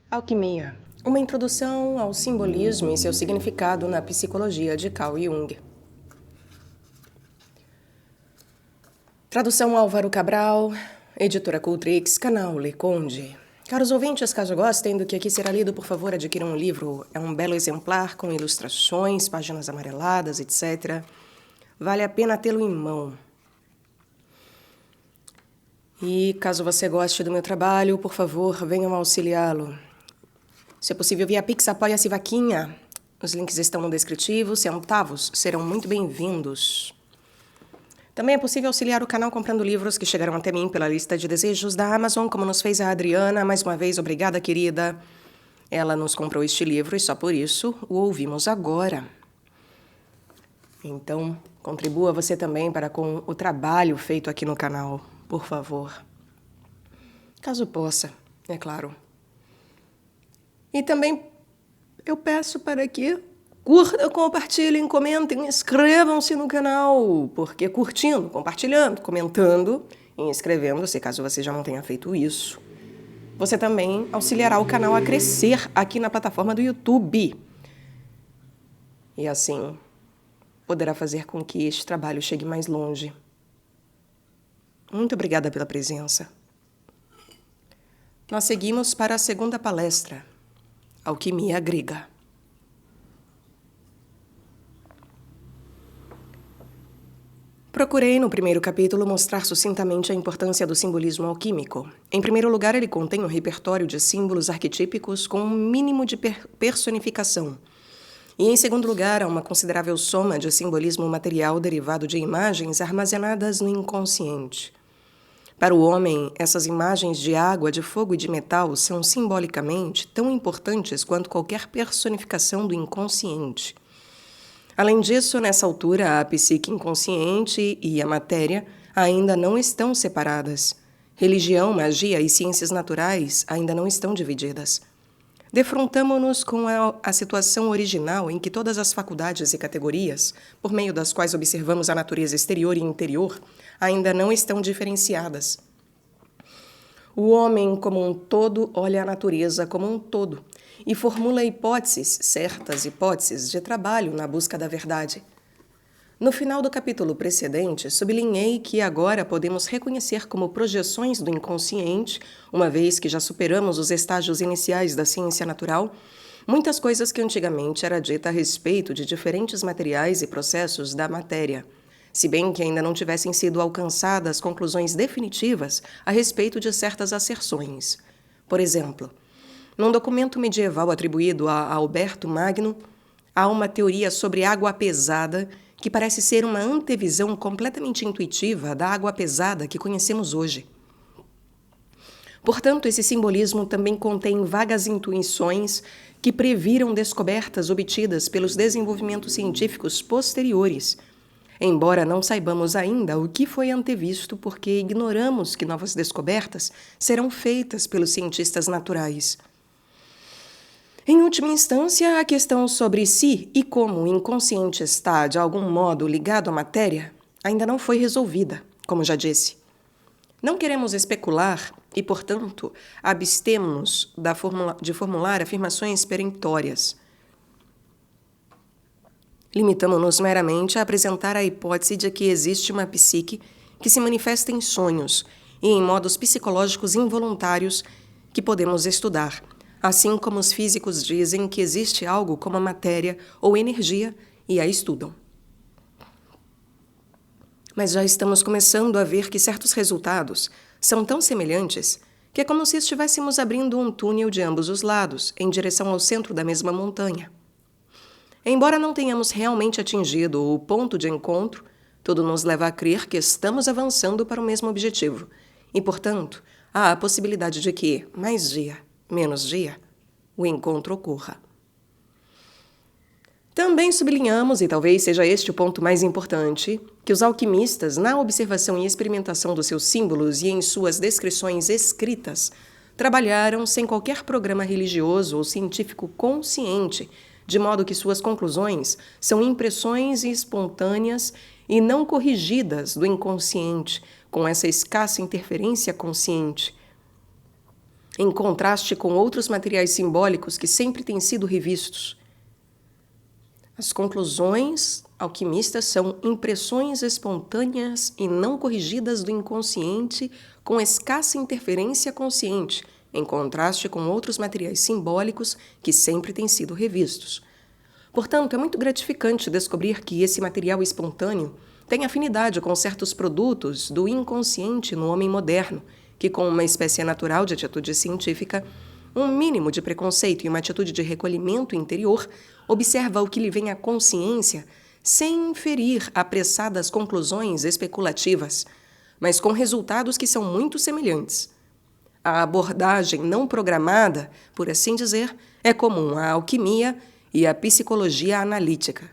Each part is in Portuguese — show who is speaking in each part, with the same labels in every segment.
Speaker 1: Alquimia. Uma introdução ao simbolismo e seu significado na psicologia de Carl Jung. Tradução Álvaro Cabral, editora Cultrix, canal Le Conde. Caros ouvintes, caso gostem do que aqui será lido, por favor, adquiram um livro. É um belo exemplar com ilustrações, páginas amareladas, etc. Vale a pena tê-lo em mão. E caso você goste do meu trabalho, por favor, venham auxiliá-lo. Se é possível via Pix, apoia-se vaquinha. Os links estão no descritivo, centavos serão muito bem-vindos. Também é possível auxiliar o canal comprando livros que chegaram até mim pela lista de desejos da Amazon, como nos fez a Adriana. Mais uma vez, obrigada, querida. Ela nos comprou este livro e só por isso o ouvimos agora. Então, contribua você também para com o trabalho feito aqui no canal, por favor. Caso possa, é claro. E também eu peço para que curtam, compartilhem, comentem, inscrevam-se no canal, porque curtindo, compartilhando, comentando e inscrevendo-se, caso você já não tenha feito isso, você também auxiliará o canal a crescer aqui na plataforma do YouTube. E assim, poderá fazer com que este trabalho chegue mais longe. Muito obrigada pela presença. Nós seguimos para a segunda palestra, Alquimia Grega. Procurei, no primeiro capítulo, mostrar sucintamente a importância do simbolismo alquímico. Em primeiro lugar, ele contém um repertório de símbolos arquetípicos com um mínimo de personificação. E, em segundo lugar, há uma considerável soma de simbolismo material derivado de imagens armazenadas no inconsciente. Para o homem, essas imagens de água, de fogo e de metal são simbolicamente tão importantes quanto qualquer personificação do inconsciente. Além disso, nessa altura, a psique inconsciente e a matéria ainda não estão separadas. Religião, magia e ciências naturais ainda não estão divididas. Defrontamo-nos com a situação original em que todas as faculdades e categorias, por meio das quais observamos a natureza exterior e interior, ainda não estão diferenciadas. O homem, como um todo, olha a natureza como um todo e formula hipóteses, certas hipóteses de trabalho na busca da verdade. No final do capítulo precedente, sublinhei que agora podemos reconhecer como projeções do inconsciente, uma vez que já superamos os estágios iniciais da ciência natural, muitas coisas que antigamente era dita a respeito de diferentes materiais e processos da matéria, se bem que ainda não tivessem sido alcançadas conclusões definitivas a respeito de certas asserções. Por exemplo, num documento medieval atribuído a Alberto Magno, há uma teoria sobre água pesada que parece ser uma antevisão completamente intuitiva da água pesada que conhecemos hoje. Portanto, esse simbolismo também contém vagas intuições que previram descobertas obtidas pelos desenvolvimentos científicos posteriores, embora não saibamos ainda o que foi antevisto porque ignoramos que novas descobertas serão feitas pelos cientistas naturais. Em última instância, a questão sobre se e como o inconsciente está, de algum modo, ligado à matéria, ainda não foi resolvida, como já disse. Não queremos especular e, portanto, abstemos de formular afirmações peremptórias. Limitamo-nos meramente a apresentar a hipótese de que existe uma psique que se manifesta em sonhos e em modos psicológicos involuntários que podemos estudar, assim como os físicos dizem que existe algo como a matéria ou energia e a estudam. Mas já estamos começando a ver que certos resultados são tão semelhantes que é como se estivéssemos abrindo um túnel de ambos os lados, em direção ao centro da mesma montanha. Embora não tenhamos realmente atingido o ponto de encontro, tudo nos leva a crer que estamos avançando para o mesmo objetivo e, portanto, há a possibilidade de que, mais dia, menos dia, o encontro ocorra. Também sublinhamos, e talvez seja este o ponto mais importante, que os alquimistas, na observação e experimentação dos seus símbolos e em suas descrições escritas, trabalharam sem qualquer programa religioso ou científico consciente, de modo que suas conclusões são impressões espontâneas e não corrigidas do inconsciente, com essa escassa interferência consciente. em contraste com outros materiais simbólicos que sempre têm sido revistos. As conclusões alquimistas são impressões espontâneas e não corrigidas do inconsciente com escassa interferência consciente, em contraste com outros materiais simbólicos que sempre têm sido revistos. Portanto, é muito gratificante descobrir que esse material espontâneo tem afinidade com certos produtos do inconsciente no homem moderno, que, com uma espécie natural de atitude científica, um mínimo de preconceito e uma atitude de recolhimento interior, observa o que lhe vem à consciência sem inferir apressadas conclusões especulativas, mas com resultados que são muito semelhantes. A abordagem não programada, por assim dizer, é comum à alquimia e à psicologia analítica.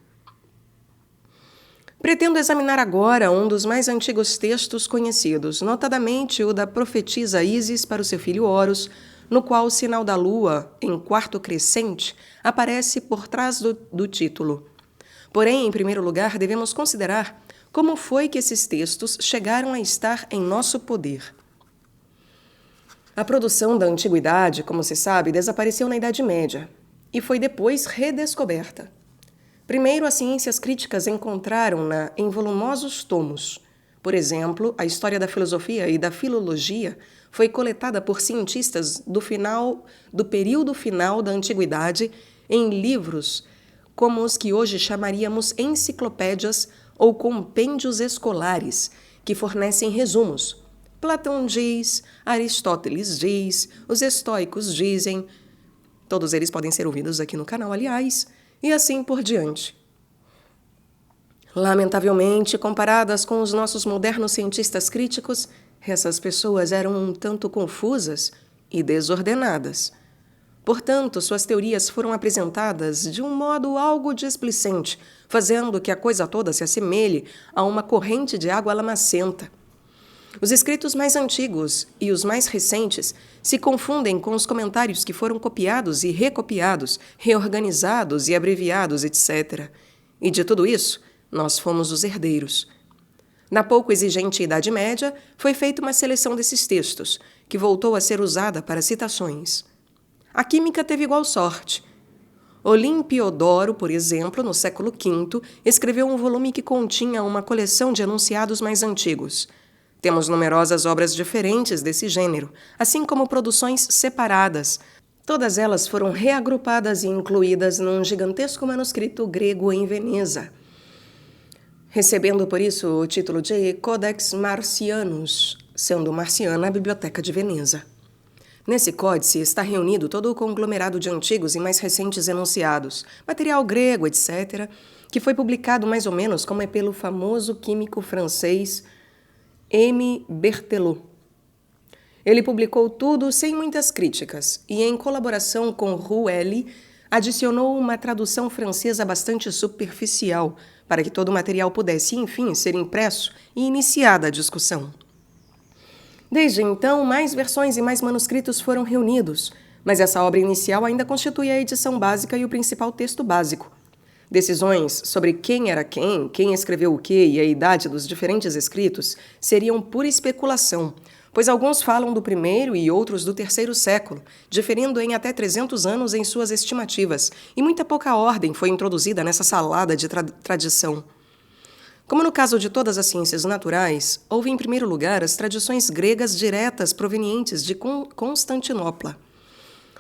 Speaker 1: Pretendo examinar agora um dos mais antigos textos conhecidos, notadamente o da profetisa Ísis para o seu filho Horus, no qual o sinal da lua, em quarto crescente, aparece por trás do título. Porém, em primeiro lugar, devemos considerar como foi que esses textos chegaram a estar em nosso poder. A produção da antiguidade, como se sabe, desapareceu na Idade Média e foi depois redescoberta. Primeiro, as ciências críticas encontraram-na em volumosos tomos. Por exemplo, a história da filosofia e da filologia foi coletada por cientistas do período final da antiguidade em livros como os que hoje chamaríamos enciclopédias ou compêndios escolares, que fornecem resumos. Platão diz, Aristóteles diz, os estoicos dizem, todos eles podem ser ouvidos aqui no canal, aliás, e assim por diante. Lamentavelmente, comparadas com os nossos modernos cientistas críticos, essas pessoas eram um tanto confusas e desordenadas. Portanto, suas teorias foram apresentadas de um modo algo displicente, fazendo que a coisa toda se assemelhe a uma corrente de água lamacenta. Os escritos mais antigos e os mais recentes se confundem com os comentários que foram copiados e recopiados, reorganizados e abreviados, etc. E de tudo isso, nós fomos os herdeiros. Na pouco exigente Idade Média, foi feita uma seleção desses textos, que voltou a ser usada para citações. A química teve igual sorte. Olimpiodoro, por exemplo, no século V, escreveu um volume que continha uma coleção de enunciados mais antigos. Temos numerosas obras diferentes desse gênero, assim como produções separadas. Todas elas foram reagrupadas e incluídas num gigantesco manuscrito grego em Veneza, recebendo por isso o título de Codex Marcianus, sendo Marciana a Biblioteca de Veneza. Nesse códice está reunido todo o conglomerado de antigos e mais recentes enunciados, material grego, etc., que foi publicado mais ou menos como é pelo famoso químico francês M. Berthelot. Ele publicou tudo sem muitas críticas e, em colaboração com Rouelle, adicionou uma tradução francesa bastante superficial para que todo o material pudesse, enfim, ser impresso e iniciada a discussão. Desde então, mais versões e mais manuscritos foram reunidos, mas essa obra inicial ainda constitui a edição básica e o principal texto básico. Decisões sobre quem era quem escreveu o quê e a idade dos diferentes escritos seriam pura especulação, pois alguns falam do primeiro e outros do terceiro século, diferindo em até 300 anos em suas estimativas, e muita pouca ordem foi introduzida nessa salada de tradição. Como no caso de todas as ciências naturais, houve em primeiro lugar as tradições gregas diretas provenientes de Constantinopla.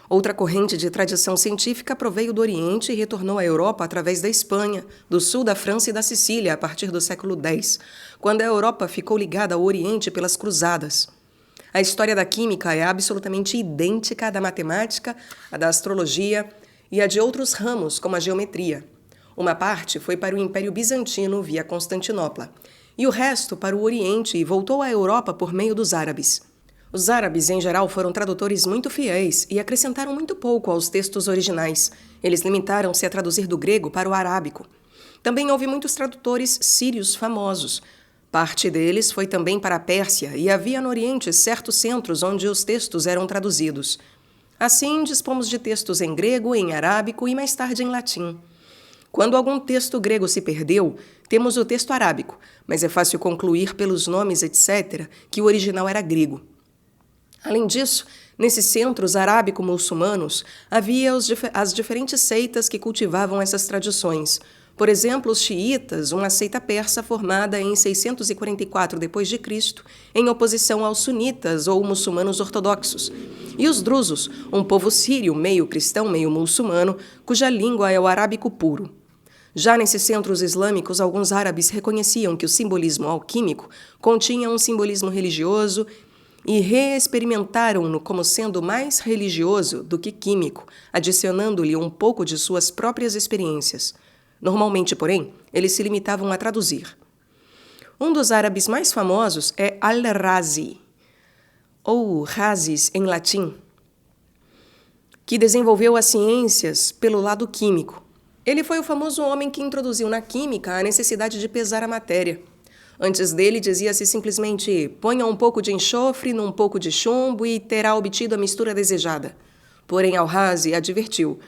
Speaker 1: Outra corrente de tradição científica proveio do Oriente e retornou à Europa através da Espanha, do sul da França e da Sicília a partir do século X, quando a Europa ficou ligada ao Oriente pelas cruzadas. A história da química é absolutamente idêntica à da matemática, à da astrologia e à de outros ramos, como a geometria. Uma parte foi para o Império Bizantino via Constantinopla, e o resto para o Oriente e voltou à Europa por meio dos árabes. Os árabes, em geral, foram tradutores muito fiéis e acrescentaram muito pouco aos textos originais. Eles limitaram-se a traduzir do grego para o arábico. Também houve muitos tradutores sírios famosos. Parte deles foi também para a Pérsia e havia no Oriente certos centros onde os textos eram traduzidos. Assim, dispomos de textos em grego, em arábico e mais tarde em latim. Quando algum texto grego se perdeu, temos o texto arábico, mas é fácil concluir pelos nomes, etc., que o original era grego. Além disso, nesses centros arábico-muçulmanos, havia as diferentes seitas que cultivavam essas tradições. Por exemplo, os xiitas, uma seita persa formada em 644 d.C., em oposição aos sunitas ou muçulmanos ortodoxos, e os drusos, um povo sírio meio cristão, meio muçulmano, cuja língua é o arábico puro. Já nesses centros islâmicos, alguns árabes reconheciam que o simbolismo alquímico continha um simbolismo religioso e reexperimentaram-no como sendo mais religioso do que químico, adicionando-lhe um pouco de suas próprias experiências. Normalmente, porém, eles se limitavam a traduzir. Um dos árabes mais famosos é Al-Razi, ou Razis em latim, que desenvolveu as ciências pelo lado químico. Ele foi o famoso homem que introduziu na química a necessidade de pesar a matéria. Antes dele, dizia-se simplesmente: ponha um pouco de enxofre num pouco de chumbo e terá obtido a mistura desejada. Porém, Al-Razi advertiu,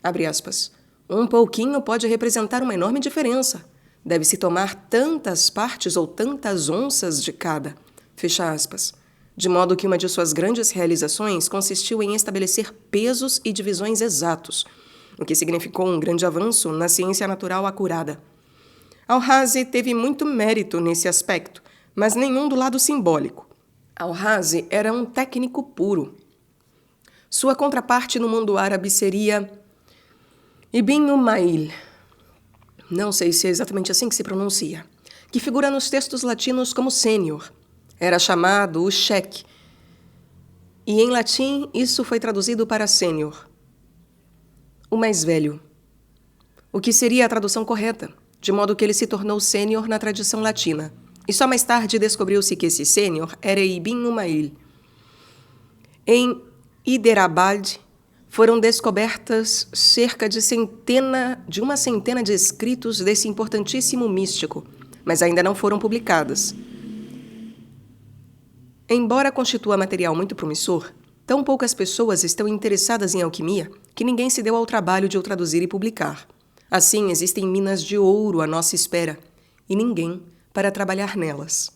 Speaker 1: abre aspas, um pouquinho pode representar uma enorme diferença. Deve-se tomar tantas partes ou tantas onças de cada. Fecha aspas. De modo que uma de suas grandes realizações consistiu em estabelecer pesos e divisões exatos, o que significou um grande avanço na ciência natural acurada. Al-Razi teve muito mérito nesse aspecto, mas nenhum do lado simbólico. Al-Razi era um técnico puro. Sua contraparte no mundo árabe seria Ibn Umayl, não sei se é exatamente assim que se pronuncia, que figura nos textos latinos como sênior. Era chamado o cheque, e em latim isso foi traduzido para sênior, o mais velho, o que seria a tradução correta, de modo que ele se tornou sênior na tradição latina. E só mais tarde descobriu-se que esse sênior era Ibn Umayl. Em Hyderabad, foram descobertas cerca de uma centena de escritos desse importantíssimo místico, mas ainda não foram publicadas. Embora constitua material muito promissor, tão poucas pessoas estão interessadas em alquimia que ninguém se deu ao trabalho de o traduzir e publicar. Assim, existem minas de ouro à nossa espera, e ninguém para trabalhar nelas.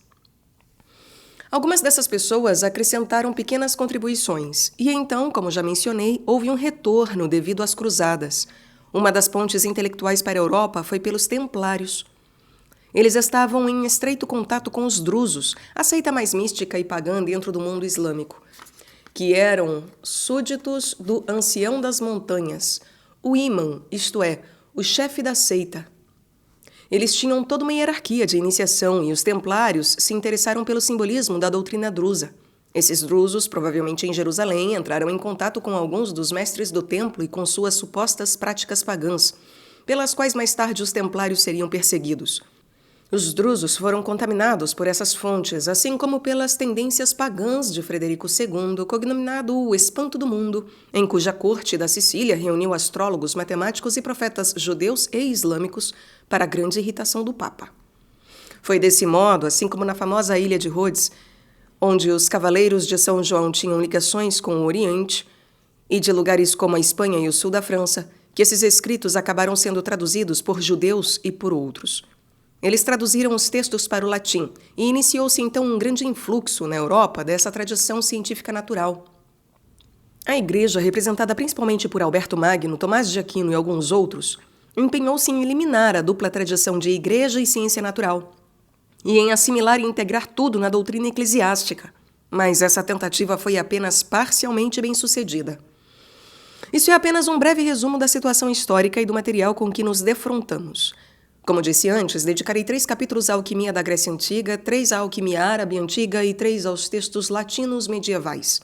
Speaker 1: Algumas dessas pessoas acrescentaram pequenas contribuições, e então, como já mencionei, houve um retorno devido às cruzadas. Uma das pontes intelectuais para a Europa foi pelos templários. Eles estavam em estreito contato com os drusos, a seita mais mística e pagã dentro do mundo islâmico, que eram súditos do ancião das montanhas, o imã, isto é, o chefe da seita. Eles tinham toda uma hierarquia de iniciação e os templários se interessaram pelo simbolismo da doutrina drusa. Esses drusos, provavelmente em Jerusalém, entraram em contato com alguns dos mestres do templo e com suas supostas práticas pagãs, pelas quais mais tarde os templários seriam perseguidos. Os drusos foram contaminados por essas fontes, assim como pelas tendências pagãs de Frederico II, cognominado o Espanto do Mundo, em cuja corte da Sicília reuniu astrólogos, matemáticos e profetas judeus e islâmicos para a grande irritação do Papa. Foi desse modo, assim como na famosa ilha de Rhodes, onde os cavaleiros de São João tinham ligações com o Oriente, e de lugares como a Espanha e o sul da França, que esses escritos acabaram sendo traduzidos por judeus e por outros. Eles traduziram os textos para o latim e iniciou-se então um grande influxo na Europa dessa tradição científica natural. A Igreja, representada principalmente por Alberto Magno, Tomás de Aquino e alguns outros, empenhou-se em eliminar a dupla tradição de Igreja e ciência natural e em assimilar e integrar tudo na doutrina eclesiástica, mas essa tentativa foi apenas parcialmente bem-sucedida. Isso é apenas um breve resumo da situação histórica e do material com que nos defrontamos. Como disse antes, dedicarei 3 capítulos à alquimia da Grécia Antiga, 3 à alquimia árabe antiga e 3 aos textos latinos medievais.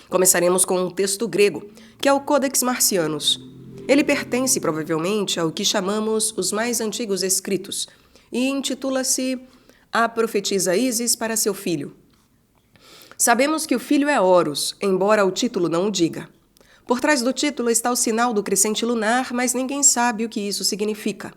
Speaker 1: Começaremos com um texto grego, que é o Codex Marcianus. Ele pertence, provavelmente, ao que chamamos os mais antigos escritos, e intitula-se A Profetisa Ísis para seu filho. Sabemos que o filho é Horus, embora o título não o diga. Por trás do título está o sinal do crescente lunar, mas ninguém sabe o que isso significa.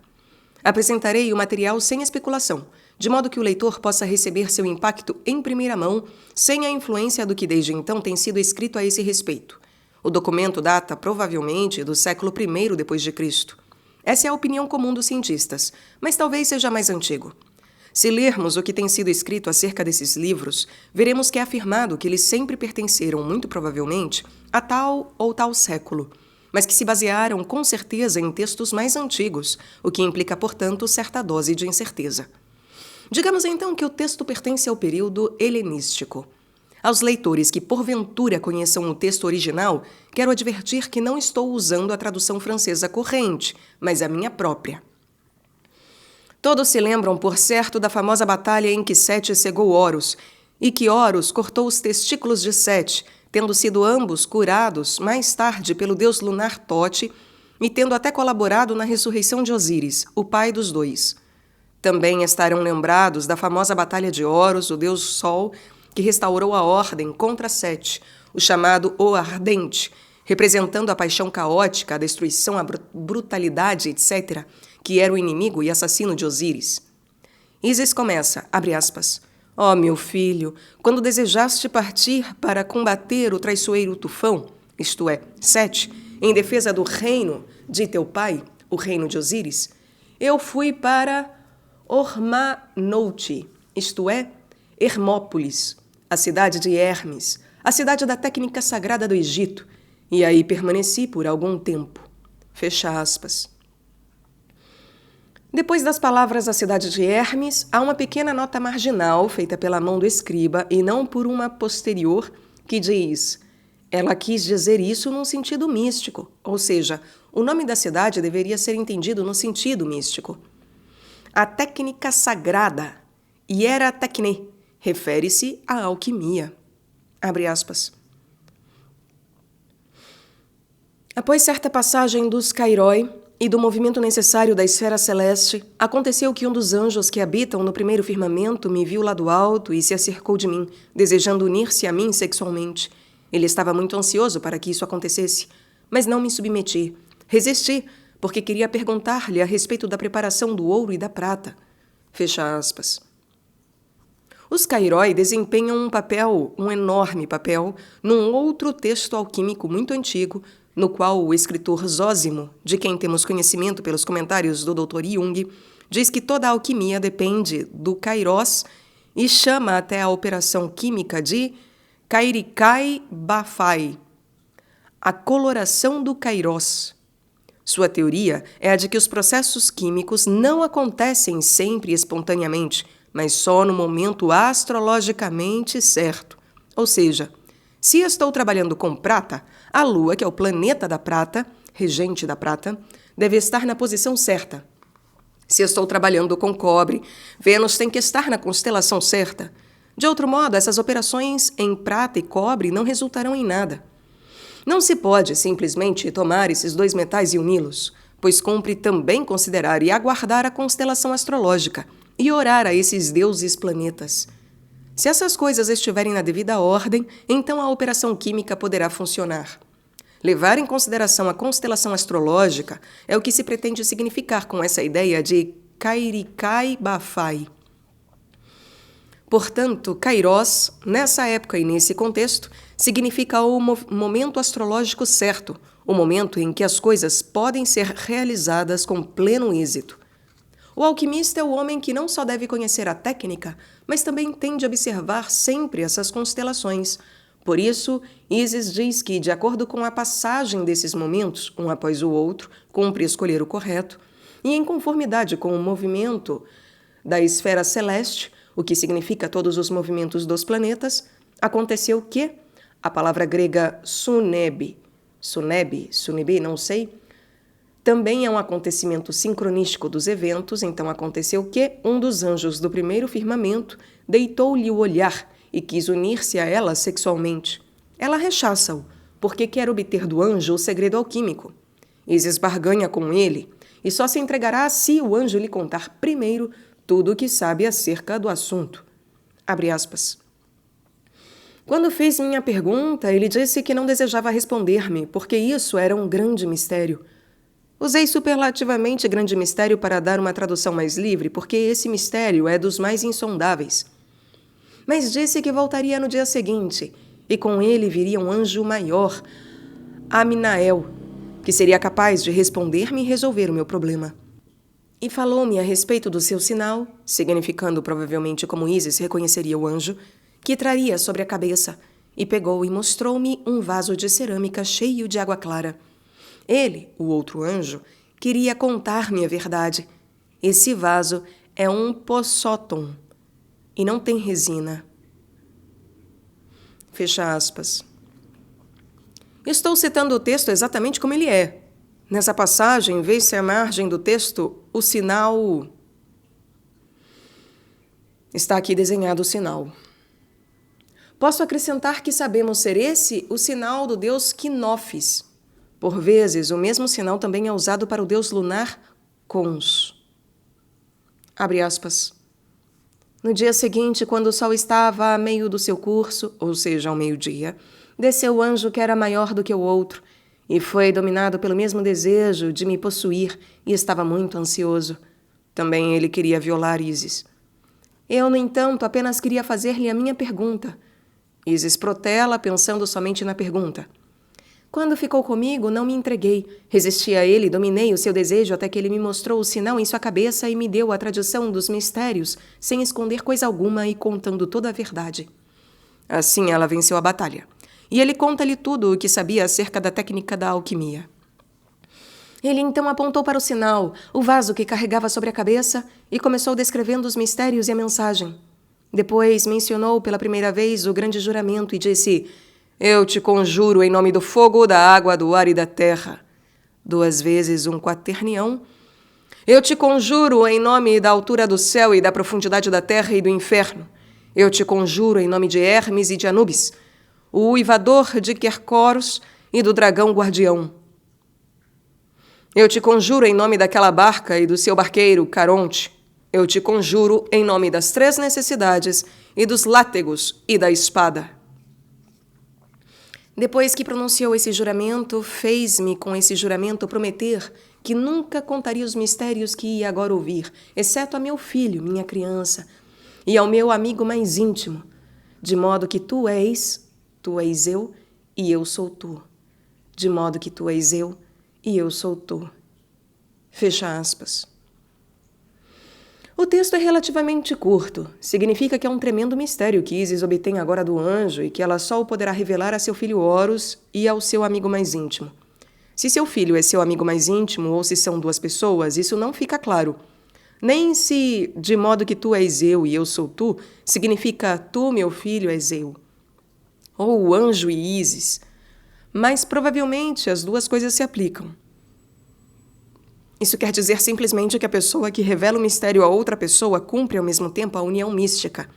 Speaker 1: Apresentarei o material sem especulação, de modo que o leitor possa receber seu impacto em primeira mão, sem a influência do que desde então tem sido escrito a esse respeito. O documento data, provavelmente, do século I d.C. Essa é a opinião comum dos cientistas, mas talvez seja mais antigo. Se lermos o que tem sido escrito acerca desses livros, veremos que é afirmado que eles sempre pertenceram, muito provavelmente, a tal ou tal século, mas que se basearam com certeza em textos mais antigos, o que implica, portanto, certa dose de incerteza. Digamos então que o texto pertence ao período helenístico. Aos leitores que porventura conheçam o texto original, quero advertir que não estou usando a tradução francesa corrente, mas a minha própria. Todos se lembram, por certo, da famosa batalha em que Sete cegou Horus, e que Horus cortou os testículos de Sete, tendo sido ambos curados mais tarde pelo deus lunar Tote e tendo até colaborado na ressurreição de Osíris, o pai dos dois. Também estarão lembrados da famosa batalha de Horus, o deus Sol, que restaurou a ordem contra Sete, o chamado O Ardente, representando a paixão caótica, a destruição, a brutalidade, etc., que era o inimigo e assassino de Osíris. Ísis começa, abre aspas, ó meu filho, quando desejaste partir para combater o traiçoeiro Tufão, isto é, Sete, em defesa do reino de teu pai, o reino de Osíris, eu fui para Ormanote, isto é, Hermópolis, a cidade de Hermes, a cidade da técnica sagrada do Egito, e aí permaneci por algum tempo. Fecha aspas. Depois das palavras a cidade de Hermes, há uma pequena nota marginal feita pela mão do escriba e não por uma posterior que diz: ela quis dizer isso num sentido místico, ou seja, o nome da cidade deveria ser entendido no sentido místico. A técnica sagrada, hieratecne, refere-se à alquimia. Abre aspas. Após certa passagem dos Cairoi e do movimento necessário da esfera celeste, aconteceu que um dos anjos que habitam no primeiro firmamento me viu lá do alto e se acercou de mim, desejando unir-se a mim sexualmente. Ele estava muito ansioso para que isso acontecesse, mas não me submeti. Resisti, porque queria perguntar-lhe a respeito da preparação do ouro e da prata. Fecha aspas. Os Cairoi desempenham um enorme papel, num outro texto alquímico muito antigo, no qual o escritor Zósimo, de quem temos conhecimento pelos comentários do Dr. Jung, diz que toda a alquimia depende do Kairos e chama até a operação química de Kairikai Bafai, a coloração do Kairos. Sua teoria é a de que os processos químicos não acontecem sempre espontaneamente, mas só no momento astrologicamente certo. Ou seja, se estou trabalhando com prata, a Lua, que é o planeta da prata, regente da prata, deve estar na posição certa. Se estou trabalhando com cobre, Vênus tem que estar na constelação certa. De outro modo, essas operações em prata e cobre não resultarão em nada. Não se pode simplesmente tomar esses dois metais e uni-los, pois cumpre também considerar e aguardar a constelação astrológica e orar a esses deuses planetas. Se essas coisas estiverem na devida ordem, então a operação química poderá funcionar. Levar em consideração a constelação astrológica é o que se pretende significar com essa ideia de Kairikai Bafai. Portanto, Kairos, nessa época e nesse contexto, significa o momento astrológico certo, o momento em que as coisas podem ser realizadas com pleno êxito. O alquimista é o homem que não só deve conhecer a técnica, mas também tem de observar sempre essas constelações. Por isso, Ísis diz que, de acordo com a passagem desses momentos, um após o outro, cumpre escolher o correto, e em conformidade com o movimento da esfera celeste, o que significa todos os movimentos dos planetas, aconteceu que a palavra grega sunebe, não sei, também é um acontecimento sincronístico dos eventos, então aconteceu que um dos anjos do primeiro firmamento deitou-lhe o olhar e quis unir-se a ela sexualmente. Ela rechaça-o, porque quer obter do anjo o segredo alquímico. Ísis barganha com ele, e só se entregará se o anjo lhe contar primeiro tudo o que sabe acerca do assunto. Abre aspas. Quando fiz minha pergunta, ele disse que não desejava responder-me, porque isso era um grande mistério. Usei superlativamente grande mistério para dar uma tradução mais livre, porque esse mistério é dos mais insondáveis. Mas disse que voltaria no dia seguinte, e com ele viria um anjo maior, Aminael, que seria capaz de responder-me e resolver o meu problema. E falou-me a respeito do seu sinal, significando provavelmente como Ísis reconheceria o anjo, que traria sobre a cabeça, e pegou e mostrou-me um vaso de cerâmica cheio de água clara. Ele, o outro anjo, queria contar-me a verdade. Esse vaso é um possóton e não tem resina. Fecha aspas. Estou citando o texto exatamente como ele é. Nessa passagem, vê-se à margem do texto o sinal. Está aqui desenhado o sinal. Posso acrescentar que sabemos ser esse o sinal do deus Quinófis. Por vezes, o mesmo sinal também é usado para o deus lunar Cons. Abre aspas. No dia seguinte, quando o sol estava a meio do seu curso, ou seja, ao meio-dia, desceu o anjo que era maior do que o outro, e foi dominado pelo mesmo desejo de me possuir, e estava muito ansioso. Também ele queria violar Ísis. Eu, no entanto, apenas queria fazer-lhe a minha pergunta. Ísis protela, pensando somente na pergunta. Quando ficou comigo, não me entreguei. Resisti a ele, dominei o seu desejo até que ele me mostrou o sinal em sua cabeça e me deu a tradição dos mistérios, sem esconder coisa alguma e contando toda a verdade. Assim ela venceu a batalha. E ele conta-lhe tudo o que sabia acerca da técnica da alquimia. Ele então apontou para o sinal, o vaso que carregava sobre a cabeça, e começou descrevendo os mistérios e a mensagem. Depois mencionou pela primeira vez o grande juramento e disse: Eu te conjuro em nome do fogo, da água, do ar e da terra. 2 vezes um quaternião. Eu te conjuro em nome da altura do céu e da profundidade da terra e do inferno. Eu te conjuro em nome de Hermes e de Anubis, o uivador de Quercoros e do dragão guardião. Eu te conjuro em nome daquela barca e do seu barqueiro, Caronte. Eu te conjuro em nome das 3 necessidades e dos látegos e da espada. Depois que pronunciou esse juramento, fez-me com esse juramento prometer que nunca contaria os mistérios que ia agora ouvir, exceto a meu filho, minha criança, e ao meu amigo mais íntimo, de modo que tu és eu, e eu sou tu. De modo que tu és eu, e eu sou tu. Fecha aspas. O texto é relativamente curto. Significa que é um tremendo mistério que Ísis obtém agora do anjo e que ela só o poderá revelar a seu filho Horus e ao seu amigo mais íntimo. Se seu filho é seu amigo mais íntimo ou se são 2 pessoas, isso não fica claro. Nem se, de modo que tu és eu e eu sou tu, significa tu, meu filho, és eu. Ou o anjo e Ísis. Mas provavelmente as 2 coisas se aplicam. Isso quer dizer simplesmente que a pessoa que revela o mistério a outra pessoa cumpre ao mesmo tempo a união mística.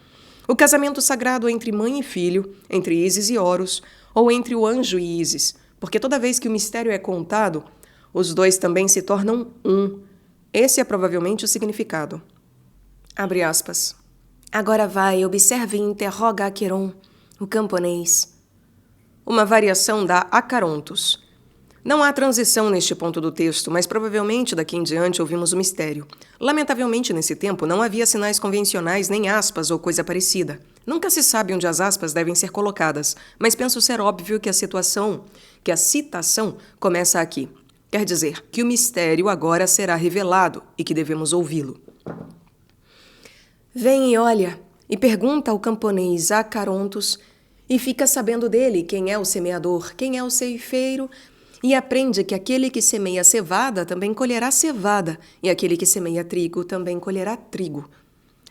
Speaker 1: O casamento sagrado entre mãe e filho, entre Ísis e Horus, ou entre o anjo e Ísis, porque toda vez que o mistério é contado, os 2 também se tornam um. Esse é provavelmente o significado. Abre aspas. Agora vai, observe e interroga Aqueron, o camponês. Uma variação da Acarontos. Não há transição neste ponto do texto, mas provavelmente daqui em diante ouvimos o mistério. Lamentavelmente, nesse tempo, não havia sinais convencionais nem aspas ou coisa parecida. Nunca se sabe onde as aspas devem ser colocadas, mas penso ser óbvio que a citação começa aqui. Quer dizer, que o mistério agora será revelado e que devemos ouvi-lo. Vem e olha, e pergunta ao camponês Acarontos, e fica sabendo dele quem é o semeador, quem é o ceifeiro, e aprende que aquele que semeia cevada também colherá cevada, e aquele que semeia trigo também colherá trigo.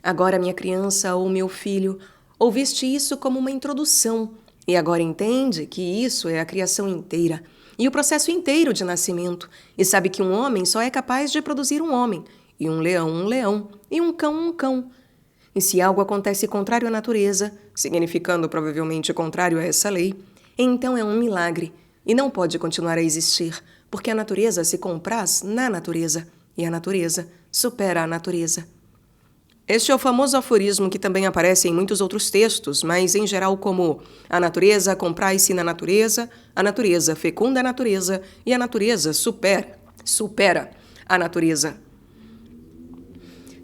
Speaker 1: Agora, minha criança ou meu filho, ouviste isso como uma introdução, e agora entende que isso é a criação inteira, e o processo inteiro de nascimento, e sabe que um homem só é capaz de produzir um homem, e um leão, e um cão, um cão. E se algo acontece contrário à natureza, significando provavelmente contrário a essa lei, então é um milagre, e não pode continuar a existir, porque a natureza se compraz na natureza, e a natureza supera a natureza. Este é o famoso aforismo que também aparece em muitos outros textos, mas em geral como a natureza compraz-se na natureza, a natureza fecunda a natureza e a natureza supera a natureza.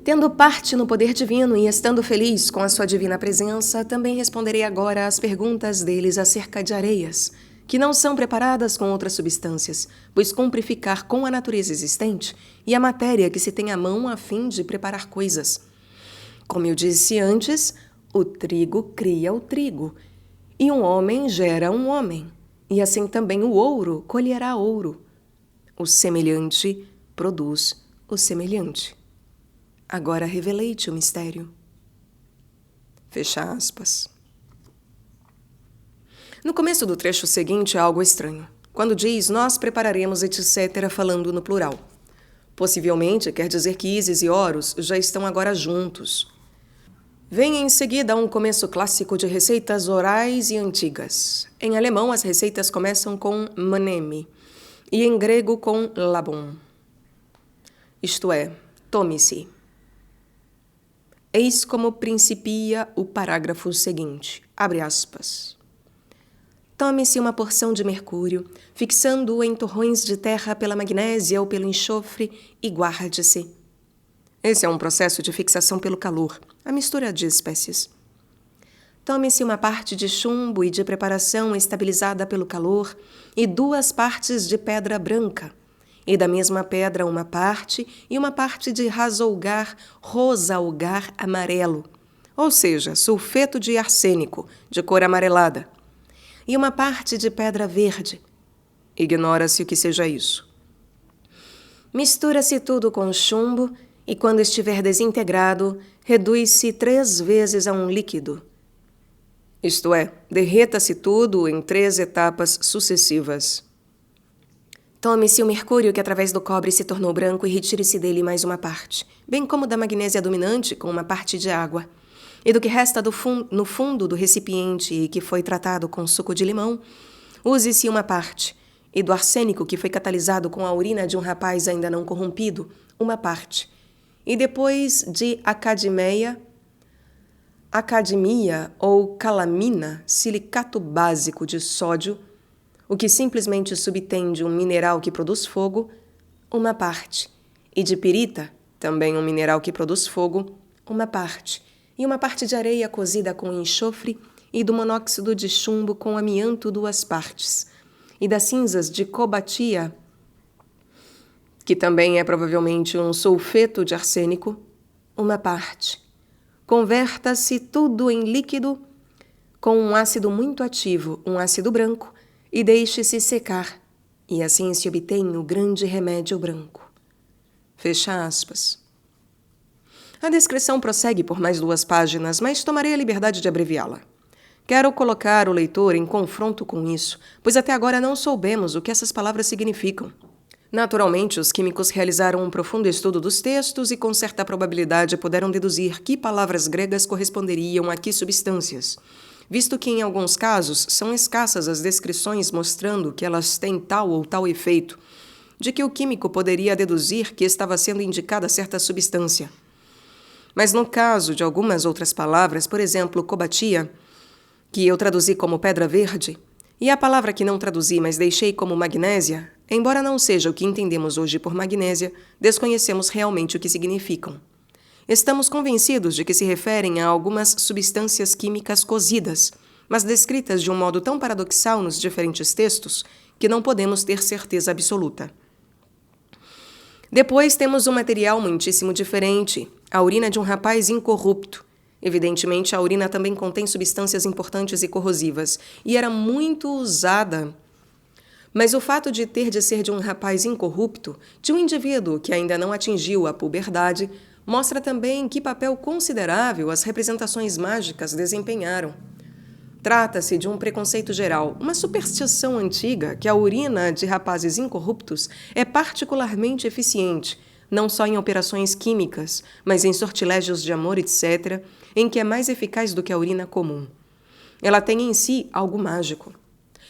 Speaker 1: Tendo parte no poder divino e estando feliz com a sua divina presença, também responderei agora às perguntas deles acerca de Areias, que não são preparadas com outras substâncias, pois cumpre ficar com a natureza existente e a matéria que se tem à mão a fim de preparar coisas. Como eu disse antes, o trigo cria o trigo, e um homem gera um homem, e assim também o ouro colherá ouro. O semelhante produz o semelhante. Agora revelei-te o mistério. Fecha aspas. No começo do trecho seguinte há algo estranho. Quando diz, nós prepararemos, etc., falando no plural. Possivelmente quer dizer que Ísis e Horus já estão agora juntos. Vem em seguida um começo clássico de receitas orais e antigas. Em alemão, as receitas começam com mneme e em grego com labon. Isto é, tome-se. Eis como principia o parágrafo seguinte, abre aspas. Tome-se uma porção de mercúrio, fixando-o em torrões de terra pela magnésia ou pelo enxofre e guarde-se. Esse é um processo de fixação pelo calor, a mistura de espécies. Tome-se uma parte de chumbo e de preparação estabilizada pelo calor e 2 partes de pedra branca, e da mesma pedra uma parte e uma parte de rasolgar, rosalgar amarelo, ou seja, sulfeto de arsênico, de cor amarelada, e uma parte de pedra verde. Ignora-se o que seja isso. Mistura-se tudo com chumbo e, quando estiver desintegrado, reduz-se 3 vezes a um líquido. Isto é, derreta-se tudo em 3 etapas sucessivas. Tome-se o mercúrio que através do cobre se tornou branco e retire-se dele mais uma parte, bem como da magnésia dominante com uma parte de água. E do que resta no fundo do recipiente e que foi tratado com suco de limão, use-se uma parte, e do arsênico que foi catalisado com a urina de um rapaz ainda não corrompido, uma parte. E depois de academia ou calamina, silicato básico de sódio, o que simplesmente subtende um mineral que produz fogo, uma parte, e de pirita, também um mineral que produz fogo, uma parte, e uma parte de areia cozida com enxofre e do monóxido de chumbo com amianto 2 partes, e das cinzas de cobatia, que também é provavelmente um sulfeto de arsênico, uma parte. Converta-se tudo em líquido com um ácido muito ativo, um ácido branco, e deixe-se secar, e assim se obtém o grande remédio branco. Fecha aspas. A descrição prossegue por mais 2 páginas, mas tomarei a liberdade de abreviá-la. Quero colocar o leitor em confronto com isso, pois até agora não soubemos o que essas palavras significam. Naturalmente, os químicos realizaram um profundo estudo dos textos e com certa probabilidade puderam deduzir que palavras gregas corresponderiam a que substâncias, visto que em alguns casos são escassas as descrições mostrando que elas têm tal ou tal efeito, de que o químico poderia deduzir que estava sendo indicada certa substância. Mas no caso de algumas outras palavras, por exemplo, cobatia, que eu traduzi como pedra verde, e a palavra que não traduzi, mas deixei como magnésia, embora não seja o que entendemos hoje por magnésia, desconhecemos realmente o que significam. Estamos convencidos de que se referem a algumas substâncias químicas cozidas, mas descritas de um modo tão paradoxal nos diferentes textos que não podemos ter certeza absoluta. Depois temos um material muitíssimo diferente, a urina de um rapaz incorrupto. Evidentemente, a urina também contém substâncias importantes e corrosivas, e era muito usada. Mas o fato de ter de ser de um rapaz incorrupto, de um indivíduo que ainda não atingiu a puberdade, mostra também que papel considerável as representações mágicas desempenharam. Trata-se de um preconceito geral, uma superstição antiga que a urina de rapazes incorruptos é particularmente eficiente, não só em operações químicas, mas em sortilégios de amor, etc., em que é mais eficaz do que a urina comum. Ela tem em si algo mágico.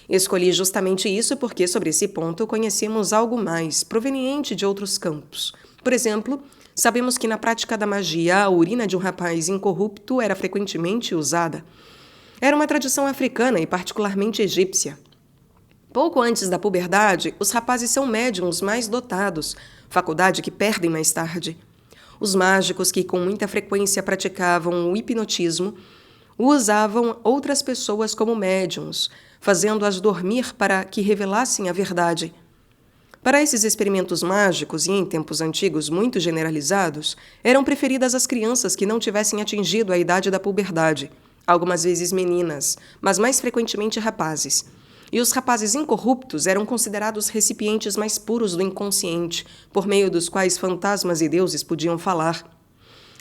Speaker 1: Escolhi justamente isso porque, sobre esse ponto, conhecemos algo mais, proveniente de outros campos. Por exemplo, sabemos que na prática da magia, a urina de um rapaz incorrupto era frequentemente usada. Era uma tradição africana e particularmente egípcia. Pouco antes da puberdade, os rapazes são médiums mais dotados, faculdade que perdem mais tarde. Os mágicos que com muita frequência praticavam o hipnotismo usavam outras pessoas como médiums, fazendo-as dormir para que revelassem a verdade. Para esses experimentos mágicos, e em tempos antigos muito generalizados, eram preferidas as crianças que não tivessem atingido a idade da puberdade, algumas vezes meninas, mas mais frequentemente rapazes. E os rapazes incorruptos eram considerados recipientes mais puros do inconsciente, por meio dos quais fantasmas e deuses podiam falar.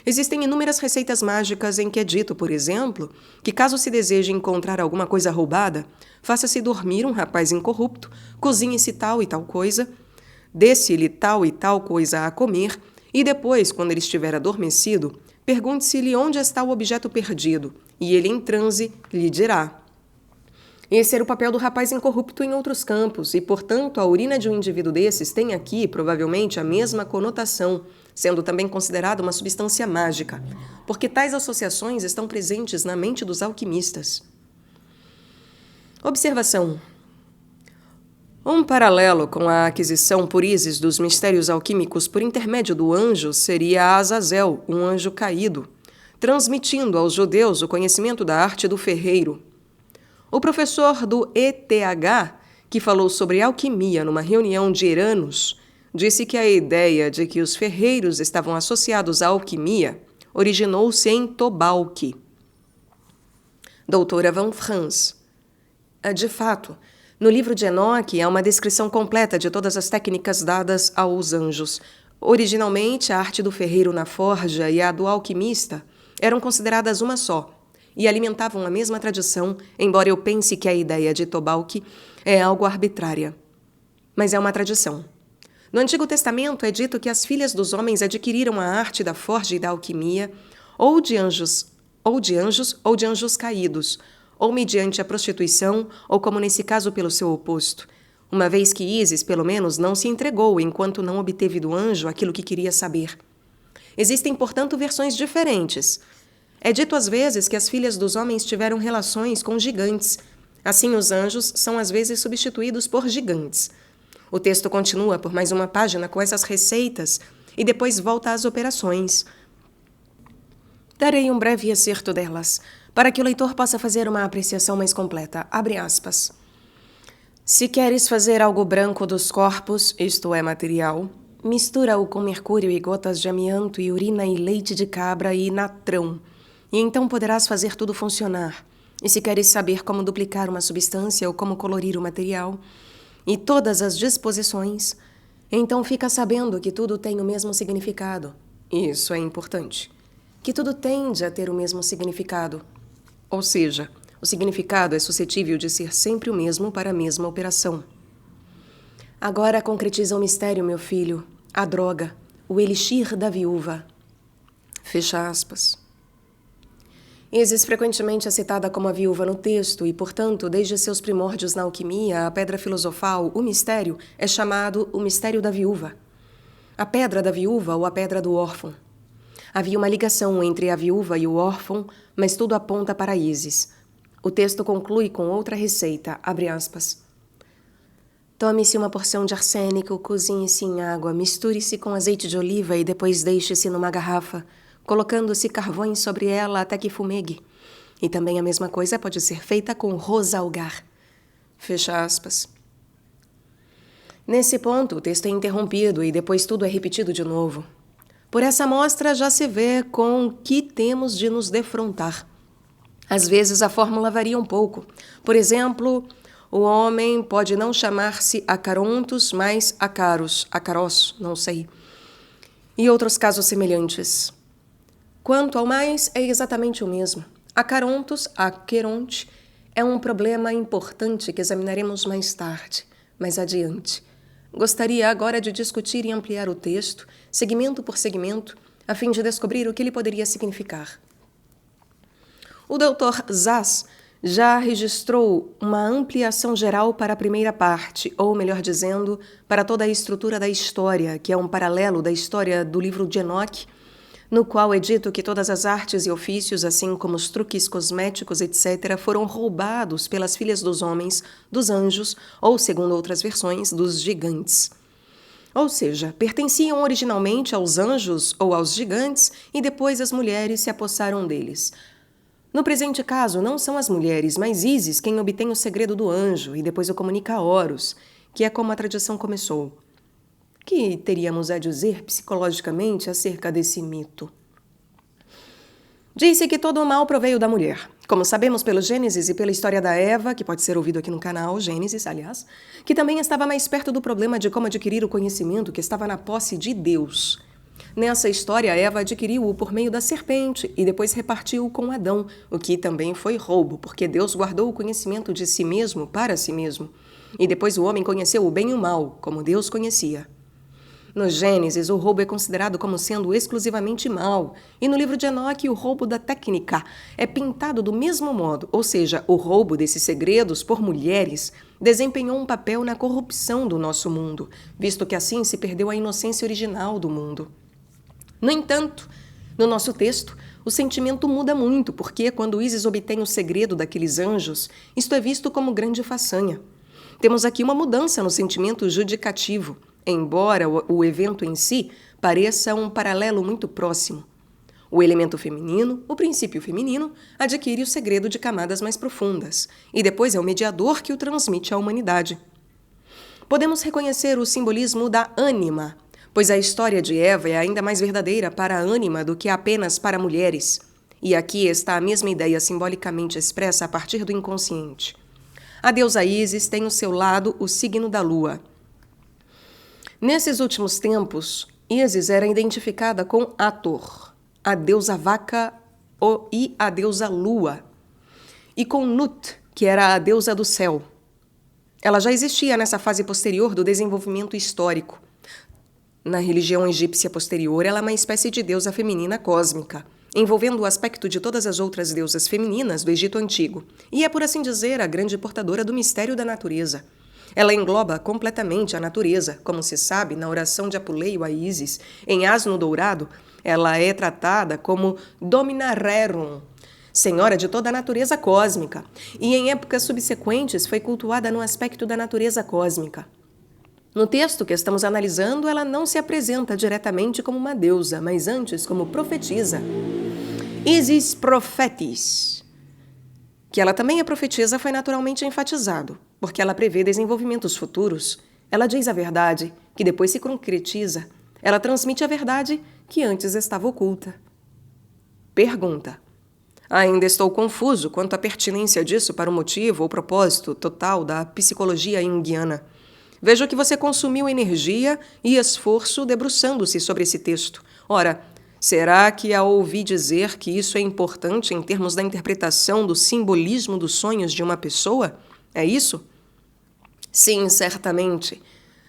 Speaker 1: Existem inúmeras receitas mágicas em que é dito, por exemplo, que caso se deseje encontrar alguma coisa roubada, faça-se dormir um rapaz incorrupto, cozinhe-se tal e tal coisa, dê-se-lhe tal e tal coisa a comer, e depois, quando ele estiver adormecido, pergunte-se-lhe onde está o objeto perdido, e ele, em transe, lhe dirá. Esse era o papel do rapaz incorrupto em outros campos, e, portanto, a urina de um indivíduo desses tem aqui, provavelmente, a mesma conotação, sendo também considerada uma substância mágica, porque tais associações estão presentes na mente dos alquimistas. Observação. Um paralelo com a aquisição por Ísis dos mistérios alquímicos por intermédio do anjo seria Azazel, um anjo caído, transmitindo aos judeus o conhecimento da arte do ferreiro. O professor do ETH, que falou sobre alquimia numa reunião de Eranos, disse que a ideia de que os ferreiros estavam associados à alquimia originou-se em Tobalque. Doutora Van Frans. De fato, no livro de Enoque há uma descrição completa de todas as técnicas dadas aos anjos. Originalmente, a arte do ferreiro na forja e a do alquimista eram consideradas uma só, e alimentavam a mesma tradição, embora eu pense que a ideia de Tobalque é algo arbitrária. Mas é uma tradição. No Antigo Testamento é dito que as filhas dos homens adquiriram a arte da forja e da alquimia, ou de anjos caídos, ou mediante a prostituição, ou como nesse caso pelo seu oposto, uma vez que Ísis, pelo menos, não se entregou enquanto não obteve do anjo aquilo que queria saber. Existem, portanto, versões diferentes. É dito às vezes que as filhas dos homens tiveram relações com gigantes. Assim, os anjos são às vezes substituídos por gigantes. O texto continua por mais uma página com essas receitas e depois volta às operações. Darei um breve excerto delas, para que o leitor possa fazer uma apreciação mais completa. Abre aspas. Se queres fazer algo branco dos corpos, isto é, material, mistura-o com mercúrio e gotas de amianto e urina e leite de cabra e natrão, e então poderás fazer tudo funcionar. E se queres saber como duplicar uma substância ou como colorir o material, e todas as disposições, então fica sabendo que tudo tem o mesmo significado. Isso é importante. Que tudo tende a ter o mesmo significado. Ou seja, o significado é suscetível de ser sempre o mesmo para a mesma operação. Agora concretiza o mistério, meu filho, a droga, o elixir da viúva. Fecha aspas. Ísis frequentemente é citada como a viúva no texto e, portanto, desde seus primórdios na alquimia, a pedra filosofal, o mistério, é chamado o mistério da viúva. A pedra da viúva ou a pedra do órfão. Havia uma ligação entre a viúva e o órfão, mas tudo aponta para Ísis. O texto conclui com outra receita, abre aspas. Tome-se uma porção de arsênico, cozinhe-se em água, misture-se com azeite de oliva e depois deixe-se numa garrafa, colocando-se carvões sobre ela até que fumegue. E também a mesma coisa pode ser feita com rosalgar. Fecha aspas. Nesse ponto, o texto é interrompido e depois tudo é repetido de novo. Por essa amostra já se vê com que temos de nos defrontar. Às vezes a fórmula varia um pouco. Por exemplo, o homem pode não chamar-se Acarontos, mas Acaros, não sei. E outros casos semelhantes. Quanto ao mais, é exatamente o mesmo. Acarontos, Aqueronte, é um problema importante que examinaremos mais adiante. Gostaria agora de discutir e ampliar o texto, segmento por segmento, a fim de descobrir o que ele poderia significar. O Dr. Zas já registrou uma ampliação geral para a primeira parte, ou melhor dizendo, para toda a estrutura da história, que é um paralelo da história do livro de Enoque, no qual é dito que todas as artes e ofícios, assim como os truques cosméticos, etc., foram roubados pelas filhas dos homens, dos anjos, ou, segundo outras versões, dos gigantes. Ou seja, pertenciam originalmente aos anjos ou aos gigantes e depois as mulheres se apossaram deles. No presente caso, não são as mulheres, mas Ísis quem obtém o segredo do anjo e depois o comunica a Horus, que é como a tradição começou. O que teríamos a dizer psicologicamente acerca desse mito? Disse que todo o mal proveio da mulher. Como sabemos pelo Gênesis e pela história da Eva, que pode ser ouvido aqui no canal, Gênesis, aliás, que também estava mais perto do problema de como adquirir o conhecimento que estava na posse de Deus. Nessa história, Eva adquiriu-o por meio da serpente e depois repartiu-o com Adão, o que também foi roubo, porque Deus guardou o conhecimento de si mesmo para si mesmo. E depois o homem conheceu o bem e o mal, como Deus conhecia. No Gênesis, o roubo é considerado como sendo exclusivamente mal, e no livro de Enoque, o roubo da técnica é pintado do mesmo modo, ou seja, o roubo desses segredos por mulheres desempenhou um papel na corrupção do nosso mundo, visto que assim se perdeu a inocência original do mundo. No entanto, no nosso texto, o sentimento muda muito, porque quando Ísis obtém o segredo daqueles anjos, isto é visto como grande façanha. Temos aqui uma mudança no sentimento judicativo, embora o evento em si pareça um paralelo muito próximo. O elemento feminino, o princípio feminino, adquire o segredo de camadas mais profundas, e depois é o mediador que o transmite à humanidade. Podemos reconhecer o simbolismo da ânima, pois a história de Eva é ainda mais verdadeira para a ânima do que apenas para mulheres. E aqui está a mesma ideia simbolicamente expressa a partir do inconsciente. A deusa Ísis tem ao seu lado o signo da lua. Nesses últimos tempos, Ísis era identificada com Hathor, a deusa vaca e a deusa lua, e com Nut, que era a deusa do céu. Ela já existia nessa fase posterior do desenvolvimento histórico. Na religião egípcia posterior, ela é uma espécie de deusa feminina cósmica, envolvendo o aspecto de todas as outras deusas femininas do Egito Antigo, e é, por assim dizer, a grande portadora do mistério da natureza. Ela engloba completamente a natureza, como se sabe na oração de Apuleio a Ísis. Em Asno Dourado, ela é tratada como Domina Rerum, senhora de toda a natureza cósmica, e em épocas subsequentes foi cultuada no aspecto da natureza cósmica. No texto que estamos analisando, ela não se apresenta diretamente como uma deusa, mas antes como profetisa. Isis Prophetis. Que ela também é profetisa foi naturalmente enfatizado, porque ela prevê desenvolvimentos futuros. Ela diz a verdade, que depois se concretiza. Ela transmite a verdade que antes estava oculta. Pergunta. Ainda estou confuso quanto à pertinência disso para o motivo ou propósito total da psicologia junguiana. Vejo que você consumiu energia e esforço debruçando-se sobre esse texto. Ora, será que a ouvi dizer que isso é importante em termos da interpretação do simbolismo dos sonhos de uma pessoa? É isso? Sim, certamente.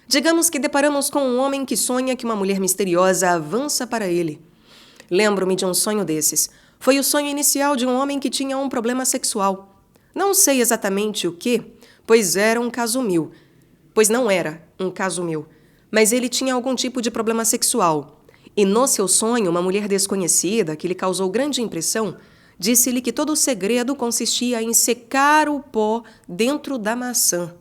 Speaker 1: Digamos que deparamos com um homem que sonha que uma mulher misteriosa avança para ele. Lembro-me de um sonho desses. Foi o sonho inicial de um homem que tinha um problema sexual. Não sei exatamente o que, pois não era um caso meu, mas ele tinha algum tipo de problema sexual. E no seu sonho, uma mulher desconhecida, que lhe causou grande impressão, disse-lhe que todo o segredo consistia em secar o pó dentro da maçã.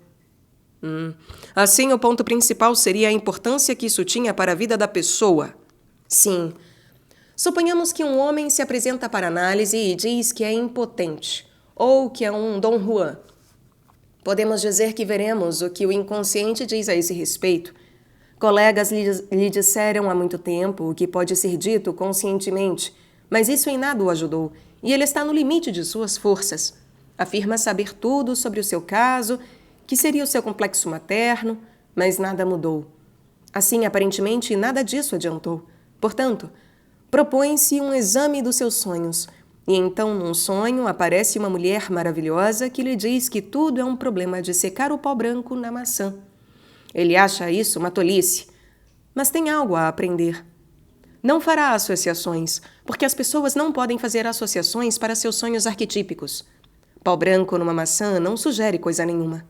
Speaker 1: Assim, o ponto principal seria a importância que isso tinha para a vida da pessoa. Sim. Suponhamos que um homem se apresenta para análise e diz que é impotente, ou que é um Dom Juan. Podemos dizer que veremos o que o inconsciente diz a esse respeito. Colegas lhe disseram há muito tempo o que pode ser dito conscientemente, mas isso em nada o ajudou, e ele está no limite de suas forças. Afirma saber tudo sobre o seu caso, que seria o seu complexo materno, mas nada mudou. Assim, aparentemente, nada disso adiantou. Portanto, propõe-se um exame dos seus sonhos, e então, num sonho, aparece uma mulher maravilhosa que lhe diz que tudo é um problema de secar o pó branco na maçã. Ele acha isso uma tolice, mas tem algo a aprender. Não fará associações, porque as pessoas não podem fazer associações para seus sonhos arquetípicos. Pó branco numa maçã não sugere coisa nenhuma.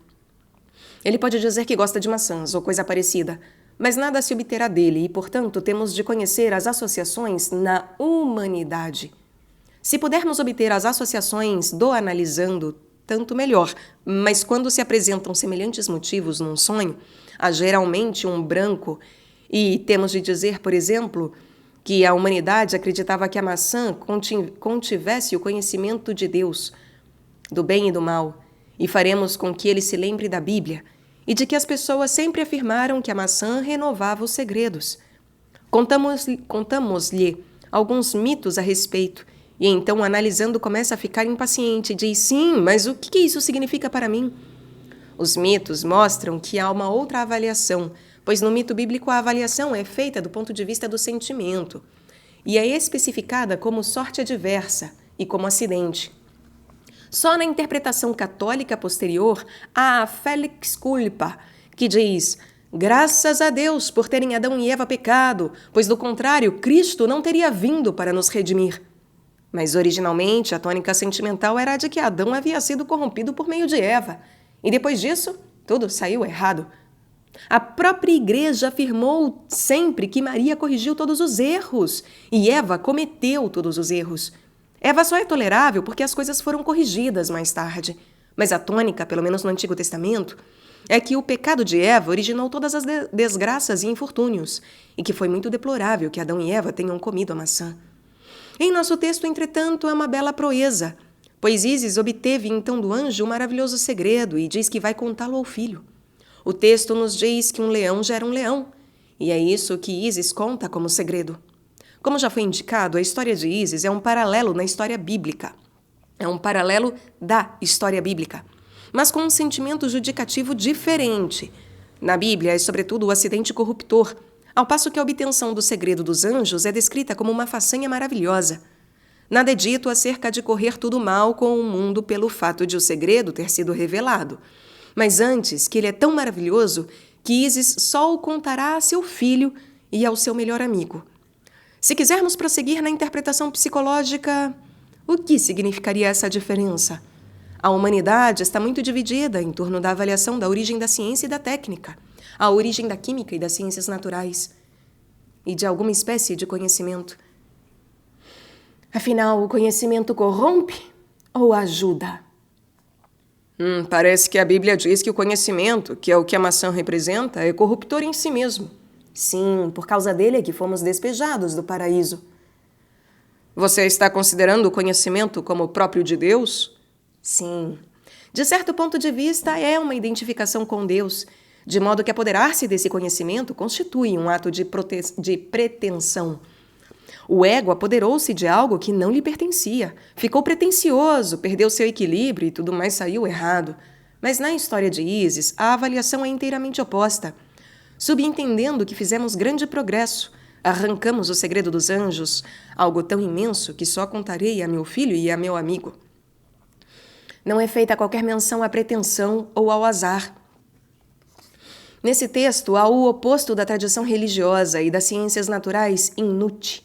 Speaker 1: Ele pode dizer que gosta de maçãs ou coisa parecida, mas nada se obterá dele e, portanto, temos de conhecer as associações na humanidade. Se pudermos obter as associações do analisando, tanto melhor, mas quando se apresentam semelhantes motivos num sonho, há geralmente um branco, e temos de dizer, por exemplo, que a humanidade acreditava que a maçã contivesse o conhecimento de Deus, do bem e do mal, e faremos com que ele se lembre da Bíblia, e de que as pessoas sempre afirmaram que a maçã renovava os segredos. Contamos-lhe alguns mitos a respeito, e então, analisando, começa a ficar impaciente e diz: sim, mas o que isso significa para mim? Os mitos mostram que há uma outra avaliação, pois no mito bíblico a avaliação é feita do ponto de vista do sentimento, e é especificada como sorte adversa e como acidente. Só na interpretação católica posterior há a felix culpa, que diz: graças a Deus por terem Adão e Eva pecado, pois do contrário Cristo não teria vindo para nos redimir. Mas originalmente a tônica sentimental era a de que Adão havia sido corrompido por meio de Eva, e depois disso tudo saiu errado. A própria Igreja afirmou sempre que Maria corrigiu todos os erros e Eva cometeu todos os erros. Eva só é tolerável porque as coisas foram corrigidas mais tarde. Mas a tônica, pelo menos no Antigo Testamento, é que o pecado de Eva originou todas as desgraças e infortúnios, e que foi muito deplorável que Adão e Eva tenham comido a maçã. Em nosso texto, entretanto, é uma bela proeza, pois Ísis obteve então do anjo um maravilhoso segredo e diz que vai contá-lo ao filho. O texto nos diz que um leão gera um leão, e é isso que Ísis conta como segredo. Como já foi indicado, a história de Ísis é um paralelo na história bíblica. É um paralelo da história bíblica, mas com um sentimento judicativo diferente. Na Bíblia é sobretudo o acidente corruptor, ao passo que a obtenção do segredo dos anjos é descrita como uma façanha maravilhosa. Nada é dito acerca de correr tudo mal com o mundo pelo fato de o segredo ter sido revelado. Mas antes, que ele é tão maravilhoso que Ísis só o contará a seu filho e ao seu melhor amigo. Se quisermos prosseguir na interpretação psicológica, o que significaria essa diferença? A humanidade está muito dividida em torno da avaliação da origem da ciência e da técnica, a origem da química e das ciências naturais, e de alguma espécie de conhecimento. Afinal, o conhecimento corrompe ou ajuda? Parece que a Bíblia diz que o conhecimento, que é o que a maçã representa, é corruptor em si mesmo. Sim, por causa dele é que fomos despejados do paraíso. Você está considerando o conhecimento como próprio de Deus? Sim. De certo ponto de vista, é uma identificação com Deus, de modo que apoderar-se desse conhecimento constitui um ato de pretensão. O ego apoderou-se de algo que não lhe pertencia, ficou pretensioso, perdeu seu equilíbrio e tudo mais saiu errado. Mas na história de Ísis, a avaliação é inteiramente oposta. Subentendendo que fizemos grande progresso, arrancamos o segredo dos anjos, algo tão imenso que só contarei a meu filho e a meu amigo. Não é feita qualquer menção à pretensão ou ao azar. Nesse texto, há o oposto da tradição religiosa e das ciências naturais inútil.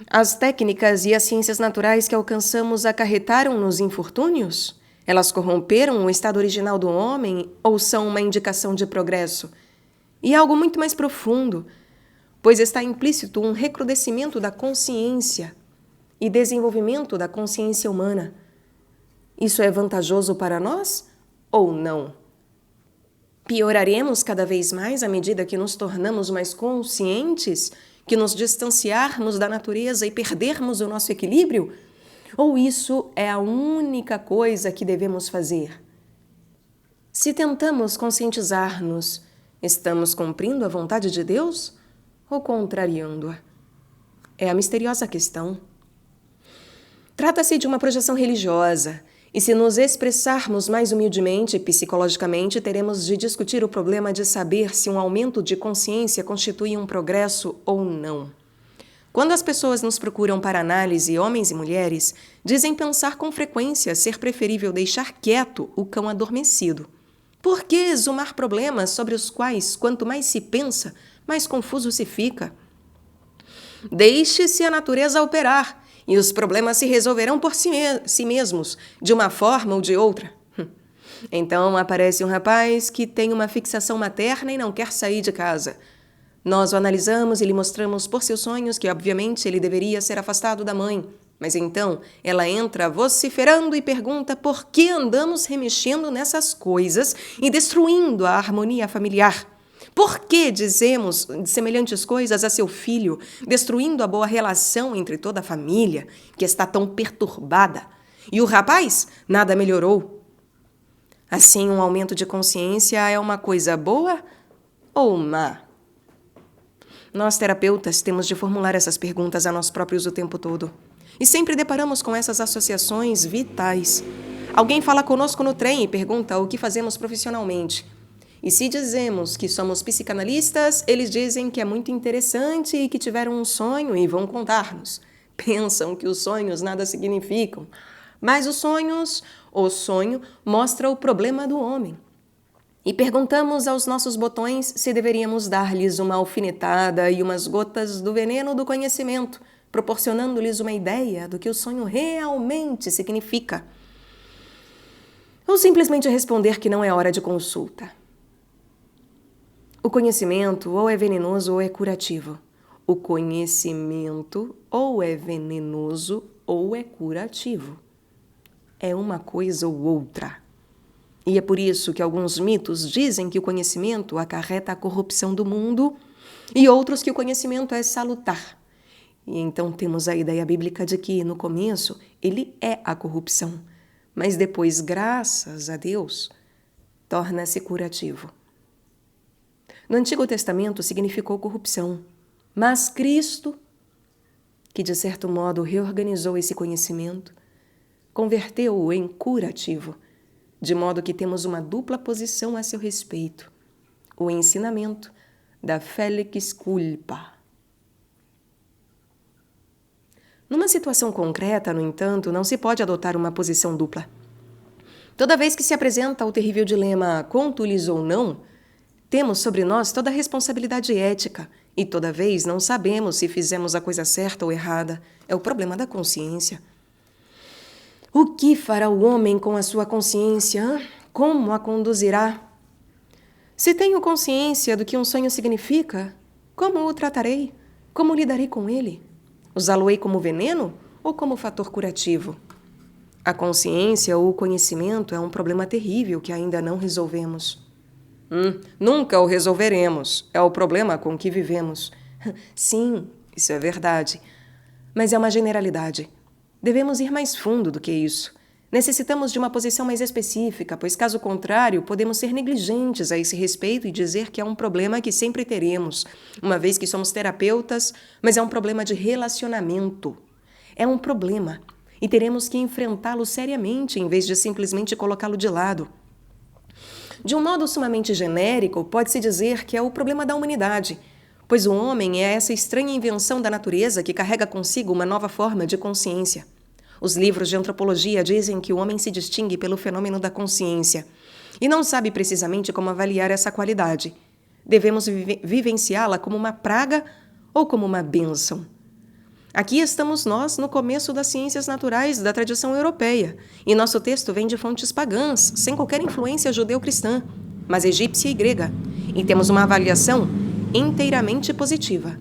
Speaker 1: As técnicas e as ciências naturais que alcançamos acarretaram-nos infortúnios? Elas corromperam o estado original do homem ou são uma indicação de progresso? E algo muito mais profundo, pois está implícito um recrudescimento da consciência e desenvolvimento da consciência humana. Isso é vantajoso para nós ou não? Pioraremos cada vez mais à medida que nos tornamos mais conscientes, que nos distanciarmos da natureza e perdermos o nosso equilíbrio? Ou isso é a única coisa que devemos fazer? Se tentamos conscientizar-nos, estamos cumprindo a vontade de Deus ou contrariando-a? É a misteriosa questão. Trata-se de uma projeção religiosa, e se nos expressarmos mais humildemente e psicologicamente, teremos de discutir o problema de saber se um aumento de consciência constitui um progresso ou não. Quando as pessoas nos procuram para análise, homens e mulheres, dizem pensar com frequência ser preferível deixar quieto o cão adormecido. Por que exumar problemas sobre os quais, quanto mais se pensa, mais confuso se fica? Deixe-se a natureza operar, e os problemas se resolverão por si mesmos, de uma forma ou de outra. Então aparece um rapaz que tem uma fixação materna e não quer sair de casa. Nós o analisamos e lhe mostramos por seus sonhos que, obviamente, ele deveria ser afastado da mãe. Mas então ela entra vociferando e pergunta por que andamos remexendo nessas coisas e destruindo a harmonia familiar. Por que dizemos semelhantes coisas a seu filho, destruindo a boa relação entre toda a família, que está tão perturbada? E o rapaz nada melhorou. Assim, um aumento de consciência é uma coisa boa ou má? Nós, terapeutas, temos de formular essas perguntas a nós próprios o tempo todo. E sempre deparamos com essas associações vitais. Alguém fala conosco no trem e pergunta o que fazemos profissionalmente. E se dizemos que somos psicanalistas, eles dizem que é muito interessante e que tiveram um sonho e vão contar-nos. Pensam que os sonhos nada significam. Mas o sonho mostra o problema do homem. E perguntamos aos nossos botões se deveríamos dar-lhes uma alfinetada e umas gotas do veneno do conhecimento, proporcionando-lhes uma ideia do que o sonho realmente significa. Ou simplesmente responder que não é hora de consulta. O conhecimento ou é venenoso ou é curativo. O conhecimento ou é venenoso ou é curativo. É uma coisa ou outra. E é por isso que alguns mitos dizem que o conhecimento acarreta a corrupção do mundo e outros que o conhecimento é salutar. E então temos a ideia bíblica de que, no começo, ele é a corrupção, mas depois, graças a Deus, torna-se curativo. No Antigo Testamento significou corrupção, mas Cristo, que de certo modo reorganizou esse conhecimento, converteu-o em curativo, de modo que temos uma dupla posição a seu respeito, o ensinamento da felix culpa. Numa situação concreta, no entanto, não se pode adotar uma posição dupla. Toda vez que se apresenta o terrível dilema contu-lhes ou não, temos sobre nós toda a responsabilidade ética e toda vez não sabemos se fizemos a coisa certa ou errada. É o problema da consciência. O que fará o homem com a sua consciência? Como a conduzirá? Se tenho consciência do que um sonho significa, como o tratarei? Como lidarei com ele? Usá-lo-ei como veneno ou como fator curativo? A consciência ou o conhecimento é um problema terrível que ainda não resolvemos. Nunca o resolveremos. É o problema com que vivemos. Sim, isso é verdade. Mas é uma generalidade. Devemos ir mais fundo do que isso. Necessitamos de uma posição mais específica, pois, caso contrário, podemos ser negligentes a esse respeito e dizer que é um problema que sempre teremos, uma vez que somos terapeutas, mas é um problema de relacionamento. É um problema, e teremos que enfrentá-lo seriamente, em vez de simplesmente colocá-lo de lado. De um modo sumamente genérico, pode-se dizer que é o problema da humanidade, pois o homem é essa estranha invenção da natureza que carrega consigo uma nova forma de consciência. Os livros de antropologia dizem que o homem se distingue pelo fenômeno da consciência e não sabe precisamente como avaliar essa qualidade. Devemos vivenciá-la como uma praga ou como uma bênção. Aqui estamos nós no começo das ciências naturais da tradição europeia, e nosso texto vem de fontes pagãs, sem qualquer influência judeu-cristã, mas egípcia e grega, e temos uma avaliação inteiramente positiva.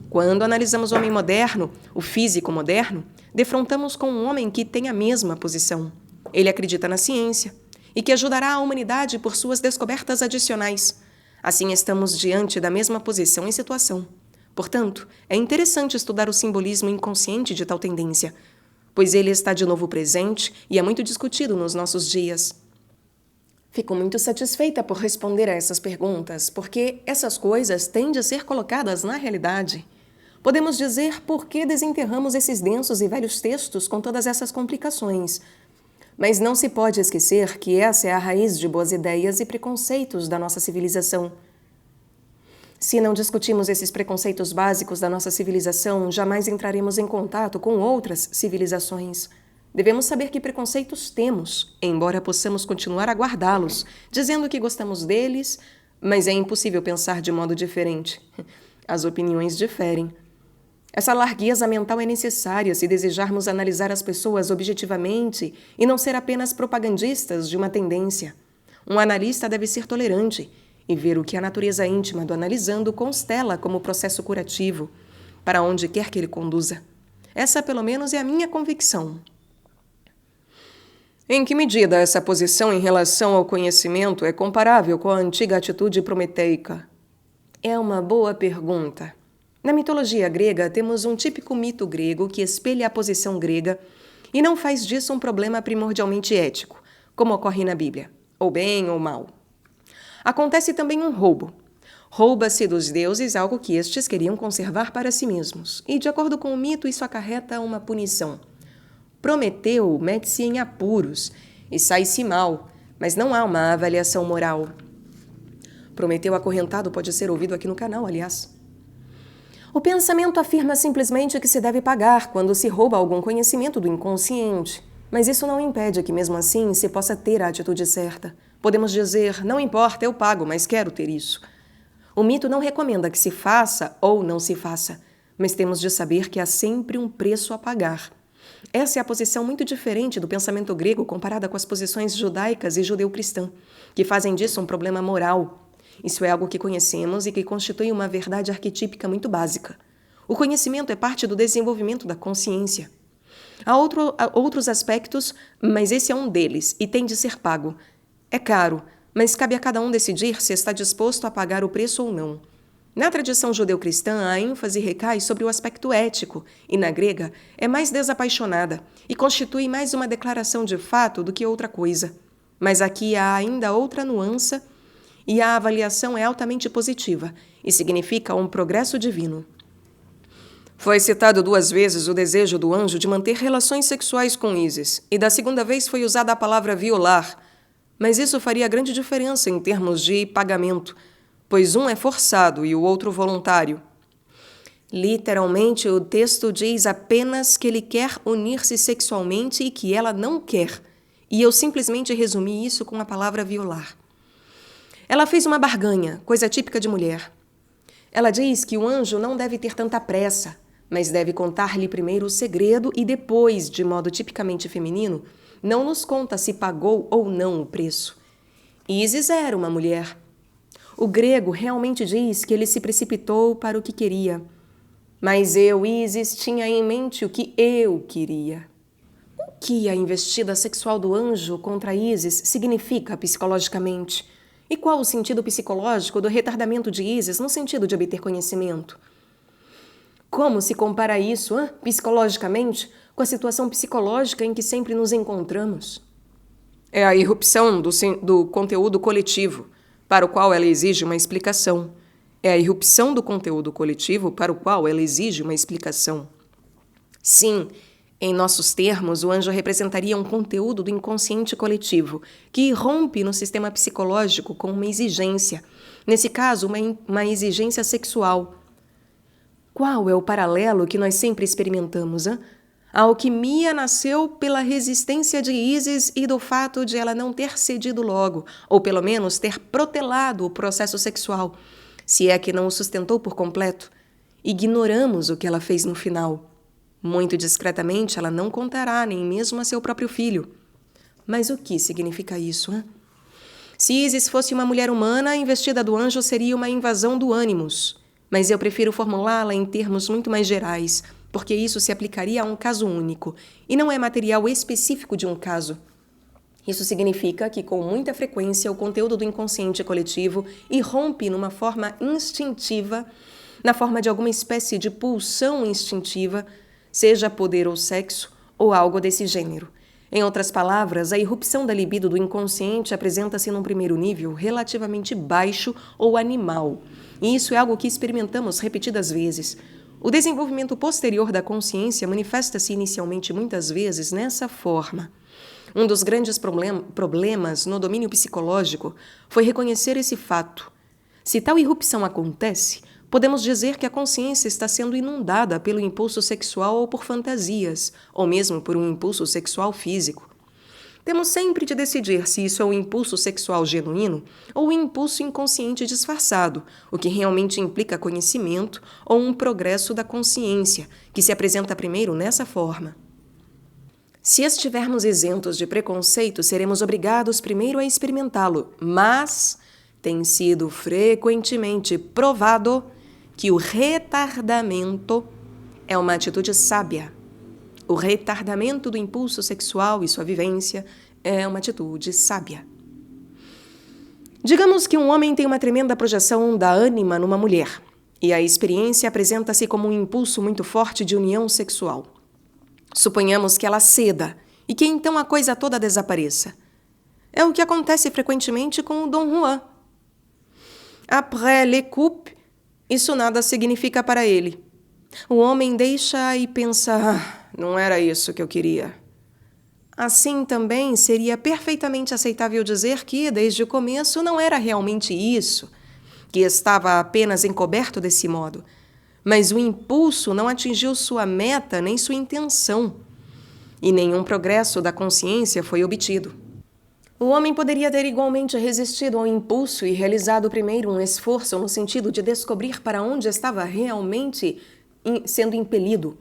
Speaker 1: Quando analisamos o homem moderno, o físico moderno, defrontamos com um homem que tem a mesma posição. Ele acredita na ciência e que ajudará a humanidade por suas descobertas adicionais. Assim, estamos diante da mesma posição e situação. Portanto, é interessante estudar o simbolismo inconsciente de tal tendência, pois ele está de novo presente e é muito discutido nos nossos dias. Fico muito satisfeita por responder a essas perguntas, porque essas coisas têm de ser colocadas na realidade. Podemos dizer por que desenterramos esses densos e velhos textos com todas essas complicações. Mas não se pode esquecer que essa é a raiz de boas ideias e preconceitos da nossa civilização. Se não discutimos esses preconceitos básicos da nossa civilização, jamais entraremos em contato com outras civilizações. Devemos saber que preconceitos temos, embora possamos continuar a guardá-los, dizendo que gostamos deles, mas é impossível pensar de modo diferente. As opiniões diferem. Essa largueza mental é necessária se desejarmos analisar as pessoas objetivamente e não ser apenas propagandistas de uma tendência. Um analista deve ser tolerante e ver o que a natureza íntima do analisando constela como processo curativo, para onde quer que ele conduza. Essa, pelo menos, é a minha convicção. Em que medida essa posição em relação ao conhecimento é comparável com a antiga atitude prometeica? É uma boa pergunta. Na mitologia grega, temos um típico mito grego que espelha a posição grega e não faz disso um problema primordialmente ético, como ocorre na Bíblia, ou bem ou mal. Acontece também um roubo. Rouba-se dos deuses algo que estes queriam conservar para si mesmos, e de acordo com o mito, isso acarreta uma punição. Prometeu mete-se em apuros e sai-se mal, mas não há uma avaliação moral. Prometeu acorrentado pode ser ouvido aqui no canal, aliás. O pensamento afirma simplesmente que se deve pagar quando se rouba algum conhecimento do inconsciente, mas isso não impede que, mesmo assim, se possa ter a atitude certa. Podemos dizer, não importa, eu pago, mas quero ter isso. O mito não recomenda que se faça ou não se faça, mas temos de saber que há sempre um preço a pagar. Essa é a posição muito diferente do pensamento grego comparada com as posições judaicas e judeu-cristã, que fazem disso um problema moral. Isso é algo que conhecemos e que constitui uma verdade arquetípica muito básica. O conhecimento é parte do desenvolvimento da consciência. Há outros aspectos, mas esse é um deles e tem de ser pago. É caro, mas cabe a cada um decidir se está disposto a pagar o preço ou não. Na tradição judeu-cristã, a ênfase recai sobre o aspecto ético, e na grega é mais desapaixonada e constitui mais uma declaração de fato do que outra coisa. Mas aqui há ainda outra nuance e a avaliação é altamente positiva e significa um progresso divino. Foi citado 2 vezes o desejo do anjo de manter relações sexuais com Ísis, e da segunda vez foi usada a palavra violar, mas isso faria grande diferença em termos de pagamento, pois um é forçado e o outro voluntário. Literalmente, o texto diz apenas que ele quer unir-se sexualmente e que ela não quer, e eu simplesmente resumi isso com a palavra violar. Ela fez uma barganha, coisa típica de mulher. Ela diz que o anjo não deve ter tanta pressa, mas deve contar-lhe primeiro o segredo e depois, de modo tipicamente feminino, não nos conta se pagou ou não o preço. Ísis era uma mulher. O grego realmente diz que ele se precipitou para o que queria. Mas eu, Ísis, tinha em mente o que eu queria. O que a investida sexual do anjo contra Ísis significa psicologicamente? E qual o sentido psicológico do retardamento de Ísis no sentido de obter conhecimento? Como se compara isso, psicologicamente, com a situação psicológica em que sempre nos encontramos? É a irrupção do conteúdo coletivo, para o qual ela exige uma explicação. É a irrupção do conteúdo coletivo para o qual ela exige uma explicação. Sim, em nossos termos, o anjo representaria um conteúdo do inconsciente coletivo, que irrompe no sistema psicológico com uma exigência, nesse caso, uma exigência sexual. Qual é o paralelo que nós sempre experimentamos? A alquimia nasceu pela resistência de Ísis e do fato de ela não ter cedido logo, ou pelo menos ter protelado o processo sexual, se é que não o sustentou por completo. Ignoramos o que ela fez no final. Muito discretamente, ela não contará nem mesmo a seu próprio filho. Mas o que significa isso, Se Ísis fosse uma mulher humana, a investida do anjo seria uma invasão do ânimos. Mas eu prefiro formulá-la em termos muito mais gerais, porque isso se aplicaria a um caso único, e não é material específico de um caso. Isso significa que, com muita frequência, o conteúdo do inconsciente coletivo irrompe numa forma instintiva, na forma de alguma espécie de pulsão instintiva, seja poder ou sexo, ou algo desse gênero. Em outras palavras, a irrupção da libido do inconsciente apresenta-se num primeiro nível relativamente baixo ou animal. E isso é algo que experimentamos repetidas vezes. O desenvolvimento posterior da consciência manifesta-se inicialmente muitas vezes nessa forma. Um dos grandes problemas no domínio psicológico foi reconhecer esse fato. Se tal irrupção acontece, podemos dizer que a consciência está sendo inundada pelo impulso sexual ou por fantasias, ou mesmo por um impulso sexual físico. Temos sempre de decidir se isso é um impulso sexual genuíno ou um impulso inconsciente disfarçado, o que realmente implica conhecimento ou um progresso da consciência, que se apresenta primeiro nessa forma. Se estivermos isentos de preconceito, seremos obrigados primeiro a experimentá-lo, mas tem sido frequentemente provado que o retardamento é uma atitude sábia. O retardamento do impulso sexual e sua vivência é uma atitude sábia. Digamos que um homem tem uma tremenda projeção da ânima numa mulher, e a experiência apresenta-se como um impulso muito forte de união sexual. Suponhamos que ela ceda e que então a coisa toda desapareça. É o que acontece frequentemente com o Dom Juan. Après les coupes, isso nada significa para ele. O homem deixa e pensa, não era isso que eu queria. Assim também seria perfeitamente aceitável dizer que, desde o começo, não era realmente isso, que estava apenas encoberto desse modo. Mas o impulso não atingiu sua meta nem sua intenção, e nenhum progresso da consciência foi obtido. O homem poderia ter igualmente resistido ao impulso e realizado primeiro um esforço no sentido de descobrir para onde estava realmente sendo impelido.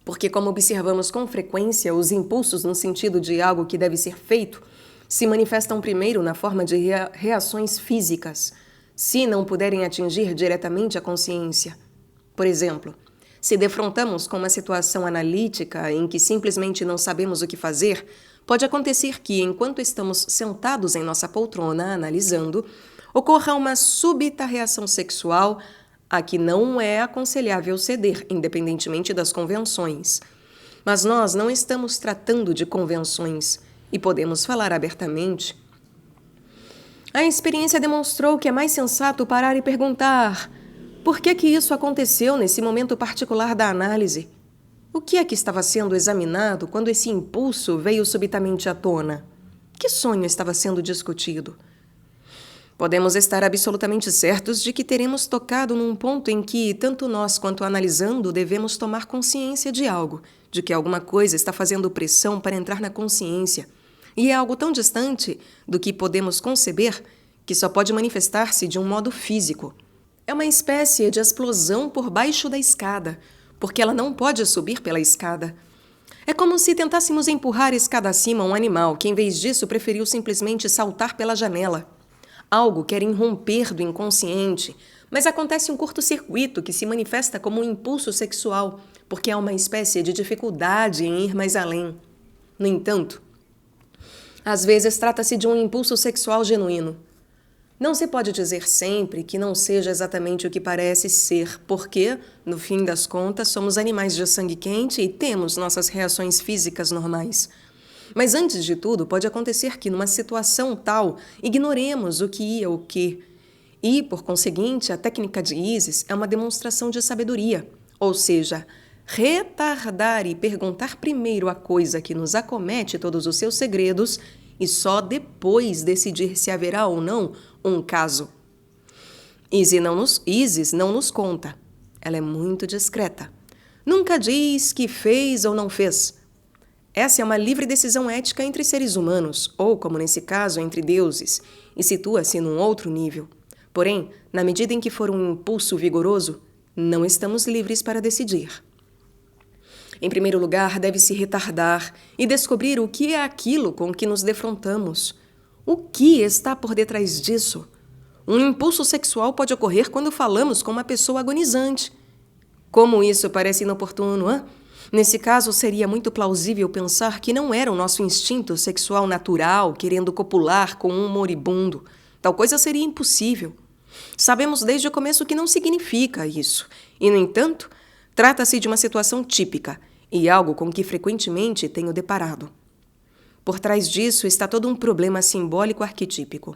Speaker 1: Porque, como observamos com frequência, os impulsos no sentido de algo que deve ser feito se manifestam primeiro na forma de reações físicas, se não puderem atingir diretamente a consciência. Por exemplo, se defrontamos com uma situação analítica em que simplesmente não sabemos o que fazer, pode acontecer que, enquanto estamos sentados em nossa poltrona analisando, ocorra uma súbita reação sexual a que não é aconselhável ceder, independentemente das convenções. Mas nós não estamos tratando de convenções e podemos falar abertamente. A experiência demonstrou que é mais sensato parar e perguntar: por que isso aconteceu nesse momento particular da análise? O que é que estava sendo examinado quando esse impulso veio subitamente à tona? Que sonho estava sendo discutido? Podemos estar absolutamente certos de que teremos tocado num ponto em que, tanto nós quanto analisando, devemos tomar consciência de algo, de que alguma coisa está fazendo pressão para entrar na consciência, e é algo tão distante do que podemos conceber que só pode manifestar-se de um modo físico. É uma espécie de explosão por baixo da escada, porque ela não pode subir pela escada. É como se tentássemos empurrar escada acima um animal que, em vez disso, preferiu simplesmente saltar pela janela. Algo quer irromper do inconsciente, mas acontece um curto-circuito que se manifesta como um impulso sexual, porque há uma espécie de dificuldade em ir mais além. No entanto, às vezes trata-se de um impulso sexual genuíno. Não se pode dizer sempre que não seja exatamente o que parece ser, porque, no fim das contas, somos animais de sangue quente e temos nossas reações físicas normais. Mas antes de tudo, pode acontecer que, numa situação tal, ignoremos o que é o que. E, por conseguinte, a técnica de Isis é uma demonstração de sabedoria, ou seja, retardar e perguntar primeiro a coisa que nos acomete todos os seus segredos e só depois decidir se haverá ou não um caso. Isis não nos conta. Ela é muito discreta. Nunca diz que fez ou não fez. Essa é uma livre decisão ética entre seres humanos, ou, como nesse caso, entre deuses, e situa-se num outro nível. Porém, na medida em que for um impulso vigoroso, não estamos livres para decidir. Em primeiro lugar, deve-se retardar e descobrir o que é aquilo com que nos defrontamos. O que está por detrás disso? Um impulso sexual pode ocorrer quando falamos com uma pessoa agonizante. Como isso parece inoportuno, hã? Nesse caso, seria muito plausível pensar que não era o nosso instinto sexual natural querendo copular com um moribundo. Tal coisa seria impossível. Sabemos desde o começo que não significa isso. E, no entanto, trata-se de uma situação típica e algo com que frequentemente tenho deparado. Por trás disso está todo um problema simbólico arquetípico.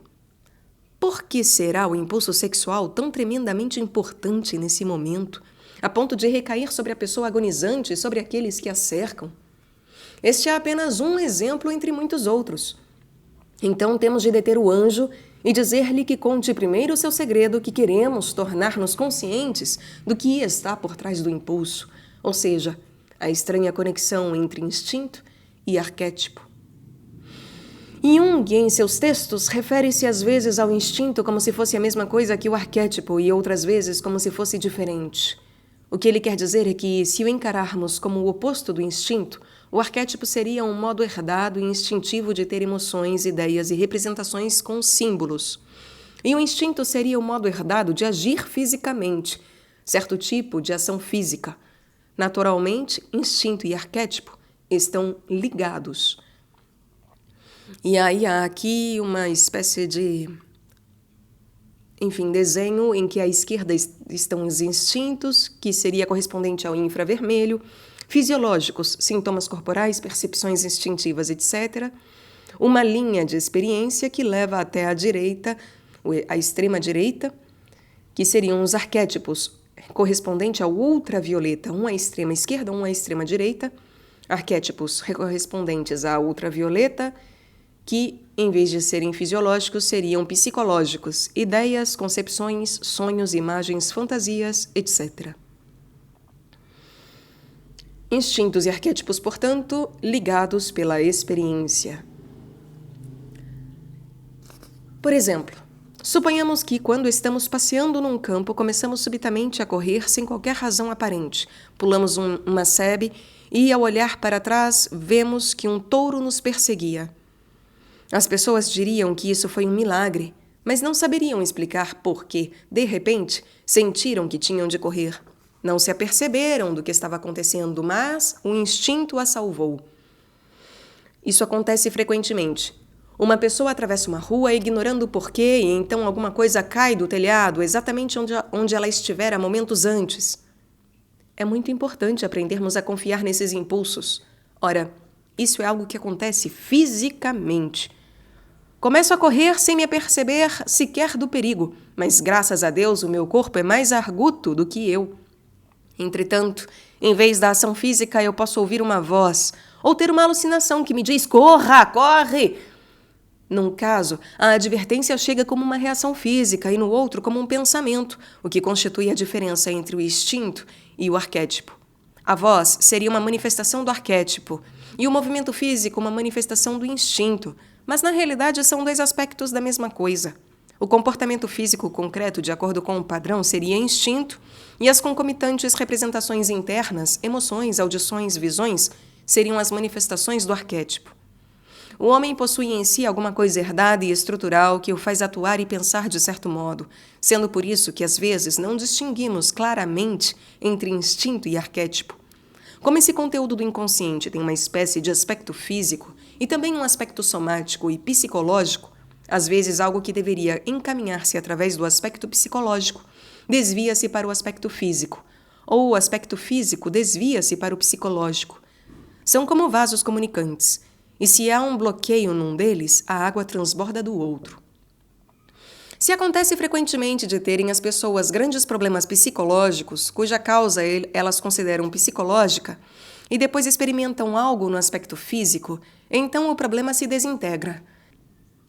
Speaker 1: Por que será o impulso sexual tão tremendamente importante nesse momento, a ponto de recair sobre a pessoa agonizante e sobre aqueles que a cercam? Este é apenas um exemplo entre muitos outros. Então temos de deter o anjo e dizer-lhe que conte primeiro o seu segredo, que queremos tornar-nos conscientes do que está por trás do impulso, ou seja, a estranha conexão entre instinto e arquétipo. Jung, em seus textos, refere-se às vezes ao instinto como se fosse a mesma coisa que o arquétipo e outras vezes como se fosse diferente. O que ele quer dizer é que, se o encararmos como o oposto do instinto, o arquétipo seria um modo herdado e instintivo de ter emoções, ideias e representações com símbolos. E o instinto seria o modo herdado de agir fisicamente, certo tipo de ação física. Naturalmente, instinto e arquétipo estão ligados. E aí há aqui uma espécie de enfim, desenho em que à esquerda estão os instintos, que seria correspondente ao infravermelho, fisiológicos, sintomas corporais, percepções instintivas, etc. Uma linha de experiência que leva até a direita, a extrema direita, que seriam os arquétipos, correspondente ao ultravioleta, um à extrema esquerda, um à extrema direita, arquétipos correspondentes à ultravioleta, que, em vez de serem fisiológicos, seriam psicológicos, ideias, concepções, sonhos, imagens, fantasias, etc. Instintos e arquétipos, portanto, ligados pela experiência. Por exemplo, suponhamos que, quando estamos passeando num campo, começamos subitamente a correr sem qualquer razão aparente. Pulamos uma sebe e, ao olhar para trás, vemos que um touro nos perseguia. As pessoas diriam que isso foi um milagre, mas não saberiam explicar por que, de repente, sentiram que tinham de correr. Não se aperceberam do que estava acontecendo, mas o instinto a salvou. Isso acontece frequentemente. Uma pessoa atravessa uma rua ignorando o porquê e então alguma coisa cai do telhado exatamente onde ela estivera momentos antes. É muito importante aprendermos a confiar nesses impulsos. Ora, isso é algo que acontece fisicamente. Começo a correr sem me aperceber sequer do perigo, mas graças a Deus o meu corpo é mais arguto do que eu. Entretanto, em vez da ação física, eu posso ouvir uma voz ou ter uma alucinação que me diz: corra, corre! Num caso, a advertência chega como uma reação física e no outro como um pensamento, o que constitui a diferença entre o instinto e o arquétipo. A voz seria uma manifestação do arquétipo e o movimento físico uma manifestação do instinto, mas na realidade são dois aspectos da mesma coisa. O comportamento físico concreto, de acordo com o padrão, seria instinto e as concomitantes representações internas, emoções, audições, visões, seriam as manifestações do arquétipo. O homem possui em si alguma coisa herdada e estrutural que o faz atuar e pensar de certo modo, sendo por isso que às vezes não distinguimos claramente entre instinto e arquétipo. Como esse conteúdo do inconsciente tem uma espécie de aspecto físico e também um aspecto somático e psicológico, às vezes algo que deveria encaminhar-se através do aspecto psicológico desvia-se para o aspecto físico, ou o aspecto físico desvia-se para o psicológico. São como vasos comunicantes. E se há um bloqueio num deles, a água transborda do outro. Se acontece frequentemente de terem as pessoas grandes problemas psicológicos, cuja causa elas consideram psicológica, e depois experimentam algo no aspecto físico, então o problema se desintegra.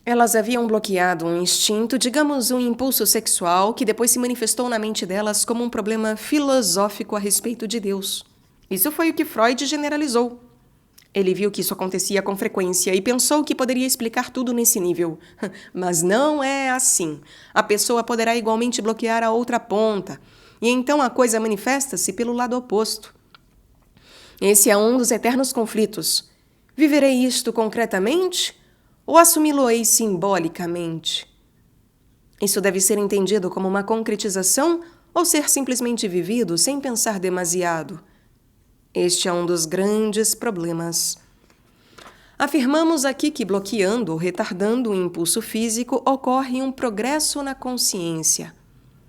Speaker 1: Elas haviam bloqueado um instinto, digamos um impulso sexual, que depois se manifestou na mente delas como um problema filosófico a respeito de Deus. Isso foi o que Freud generalizou. Ele viu que isso acontecia com frequência e pensou que poderia explicar tudo nesse nível. Mas não é assim. A pessoa poderá igualmente bloquear a outra ponta, e então a coisa manifesta-se pelo lado oposto. Esse é um dos eternos conflitos. Viverei isto concretamente ou assumi-lo-ei simbolicamente? Isso deve ser entendido como uma concretização ou ser simplesmente vivido sem pensar demasiado? Este é um dos grandes problemas. Afirmamos aqui que bloqueando ou retardando o impulso físico ocorre um progresso na consciência.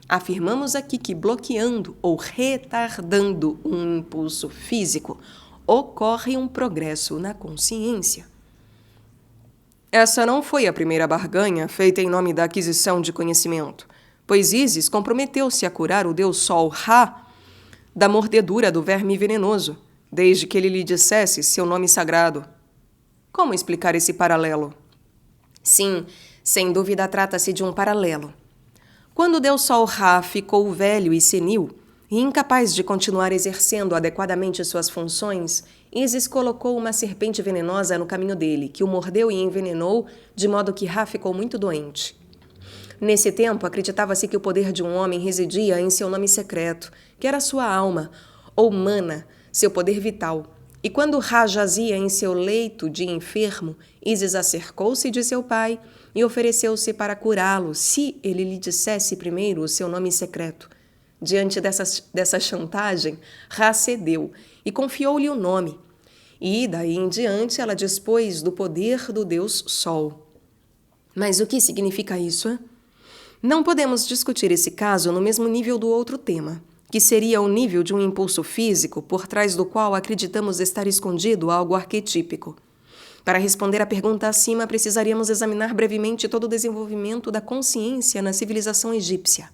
Speaker 1: Afirmamos aqui que bloqueando ou retardando um impulso físico ocorre um progresso na consciência. Essa não foi a primeira barganha feita em nome da aquisição de conhecimento, pois Ísis comprometeu-se a curar o deus Sol Ra da mordedura do verme venenoso, desde que ele lhe dissesse seu nome sagrado. Como explicar esse paralelo? Sim, sem dúvida trata-se de um paralelo. Quando o deus Sol Ra ficou velho e senil, e incapaz de continuar exercendo adequadamente suas funções, Ísis colocou uma serpente venenosa no caminho dele, que o mordeu e envenenou, de modo que Ra ficou muito doente. Nesse tempo, acreditava-se que o poder de um homem residia em seu nome secreto, que era sua alma, ou mana, seu poder vital. E quando Ra jazia em seu leito de enfermo, Ísis acercou-se de seu pai e ofereceu-se para curá-lo, se ele lhe dissesse primeiro o seu nome secreto. Diante dessa chantagem, Ra cedeu e confiou-lhe o nome. E, daí em diante, ela dispôs do poder do deus Sol. Mas o que significa isso, hein? Não podemos discutir esse caso no mesmo nível do outro tema, que seria o nível de um impulso físico por trás do qual acreditamos estar escondido algo arquetípico. Para responder à pergunta acima, precisaríamos examinar brevemente todo o desenvolvimento da consciência na civilização egípcia.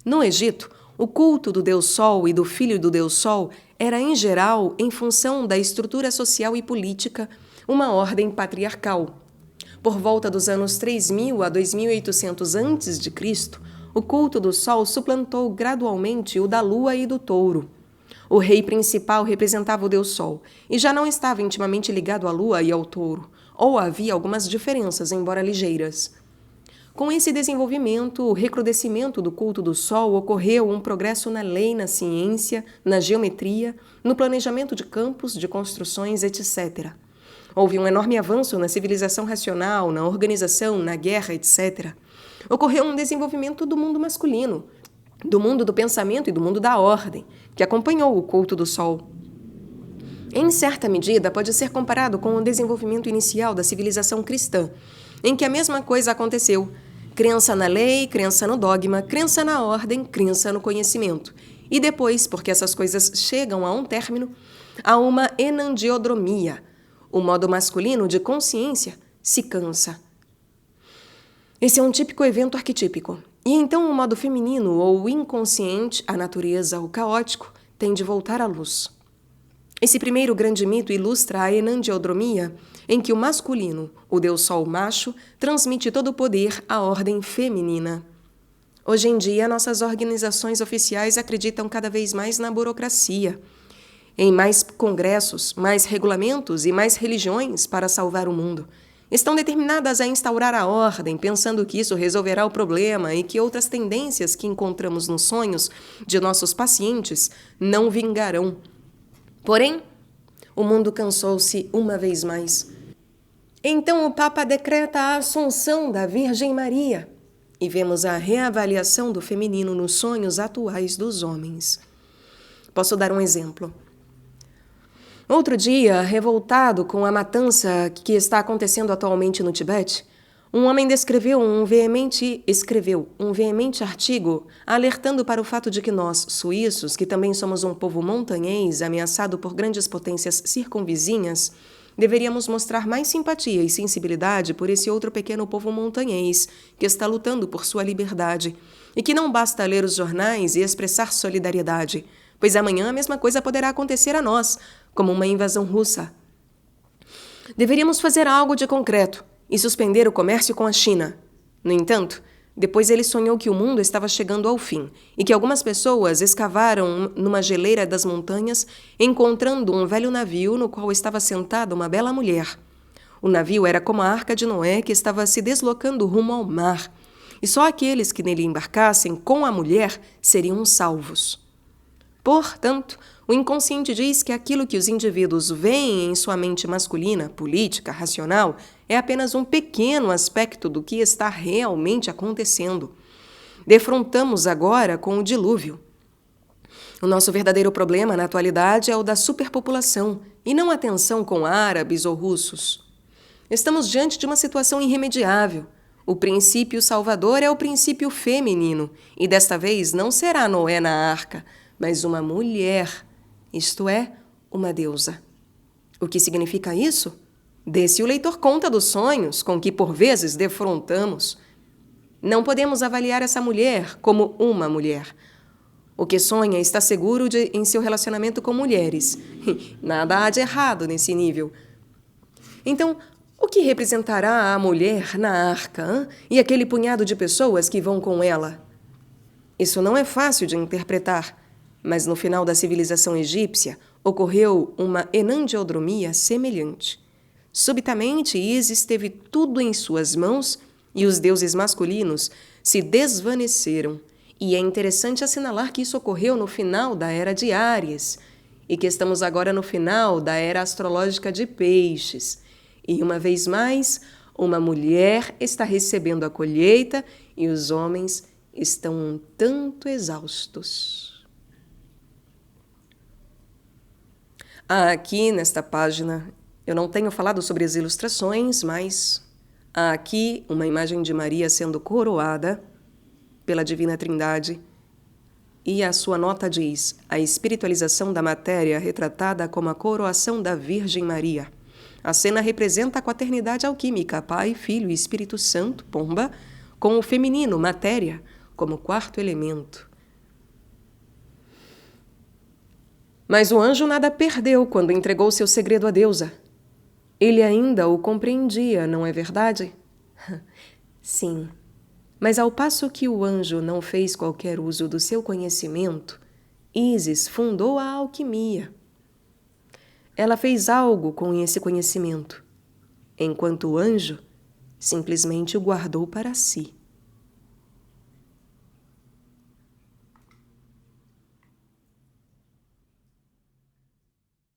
Speaker 1: No Egito, o culto do Deus Sol e do filho do Deus Sol era, em geral, em função da estrutura social e política, uma ordem patriarcal. Por volta dos anos 3000 a 2800 a.C., o culto do Sol suplantou gradualmente o da Lua e do Touro. O rei principal representava o Deus Sol e já não estava intimamente ligado à Lua e ao Touro, ou havia algumas diferenças, embora ligeiras. Com esse desenvolvimento, o recrudescimento do culto do Sol, ocorreu um progresso na lei, na ciência, na geometria, no planejamento de campos, de construções, etc. Houve um enorme avanço na civilização racional, na organização, na guerra, etc. Ocorreu um desenvolvimento do mundo masculino, do mundo do pensamento e do mundo da ordem, que acompanhou o culto do Sol. Em certa medida, pode ser comparado com o desenvolvimento inicial da civilização cristã, em que a mesma coisa aconteceu. Crença na lei, crença no dogma, crença na ordem, crença no conhecimento. E depois, porque essas coisas chegam a um término, há uma enandiodromia. O modo masculino de consciência se cansa. Esse é um típico evento arquetípico. E então o modo feminino, ou o inconsciente, a natureza, o caótico, tem de voltar à luz. Esse primeiro grande mito ilustra a enandiodromia, em que o masculino, o Deus Sol macho, transmite todo o poder à ordem feminina. Hoje em dia, nossas organizações oficiais acreditam cada vez mais na burocracia, em mais congressos, mais regulamentos e mais religiões para salvar o mundo. Estão determinadas a instaurar a ordem, pensando que isso resolverá o problema e que outras tendências que encontramos nos sonhos de nossos pacientes não vingarão. Porém, o mundo cansou-se uma vez mais. Então o Papa decreta a Assunção da Virgem Maria e vemos a reavaliação do feminino nos sonhos atuais dos homens. Posso dar um exemplo. Outro dia, revoltado com a matança que está acontecendo atualmente no Tibete, um homem escreveu um veemente artigo alertando para o fato de que nós, suíços, que também somos um povo montanhês ameaçado por grandes potências circunvizinhas, deveríamos mostrar mais simpatia e sensibilidade por esse outro pequeno povo montanhês que está lutando por sua liberdade e que não basta ler os jornais e expressar solidariedade, pois amanhã a mesma coisa poderá acontecer a nós, como uma invasão russa. Deveríamos fazer algo de concreto e suspender o comércio com a China. No entanto, depois ele sonhou que o mundo estava chegando ao fim e que algumas pessoas escavaram numa geleira das montanhas, encontrando um velho navio no qual estava sentada uma bela mulher. O navio era como a Arca de Noé, que estava se deslocando rumo ao mar, e só aqueles que nele embarcassem com a mulher seriam salvos. Portanto, o inconsciente diz que aquilo que os indivíduos veem em sua mente masculina, política, racional, é apenas um pequeno aspecto do que está realmente acontecendo. Defrontamos agora com o dilúvio. O nosso verdadeiro problema na atualidade é o da superpopulação, e não a tensão com árabes ou russos. Estamos diante de uma situação irremediável. O princípio salvador é o princípio feminino, e desta vez não será Noé na arca, mas uma mulher, isto é, uma deusa. O que significa isso? Dê-se o leitor conta dos sonhos com que por vezes defrontamos. Não podemos avaliar essa mulher como uma mulher. O que sonha está seguro em seu relacionamento com mulheres. Nada há de errado nesse nível. Então, o que representará a mulher na arca, hein? E aquele punhado de pessoas que vão com ela? Isso não é fácil de interpretar. Mas no final da civilização egípcia ocorreu uma enandiodromia semelhante. Subitamente, Ísis teve tudo em suas mãos e os deuses masculinos se desvaneceram. E é interessante assinalar que isso ocorreu no final da era de Áries e que estamos agora no final da era astrológica de Peixes. E uma vez mais, uma mulher está recebendo a colheita e os homens estão um tanto exaustos. Aqui, nesta página, eu não tenho falado sobre as ilustrações, mas há aqui uma imagem de Maria sendo coroada pela Divina Trindade. E a sua nota diz: a espiritualização da matéria retratada como a coroação da Virgem Maria. A cena representa a quaternidade alquímica, Pai, Filho e Espírito Santo, pomba, com o feminino, matéria, como quarto elemento. Mas o anjo nada perdeu quando entregou seu segredo à deusa. Ele ainda o compreendia, não é verdade? Sim, mas ao passo que o anjo não fez qualquer uso do seu conhecimento, Ísis fundou a alquimia. Ela fez algo com esse conhecimento, enquanto o anjo simplesmente o guardou para si.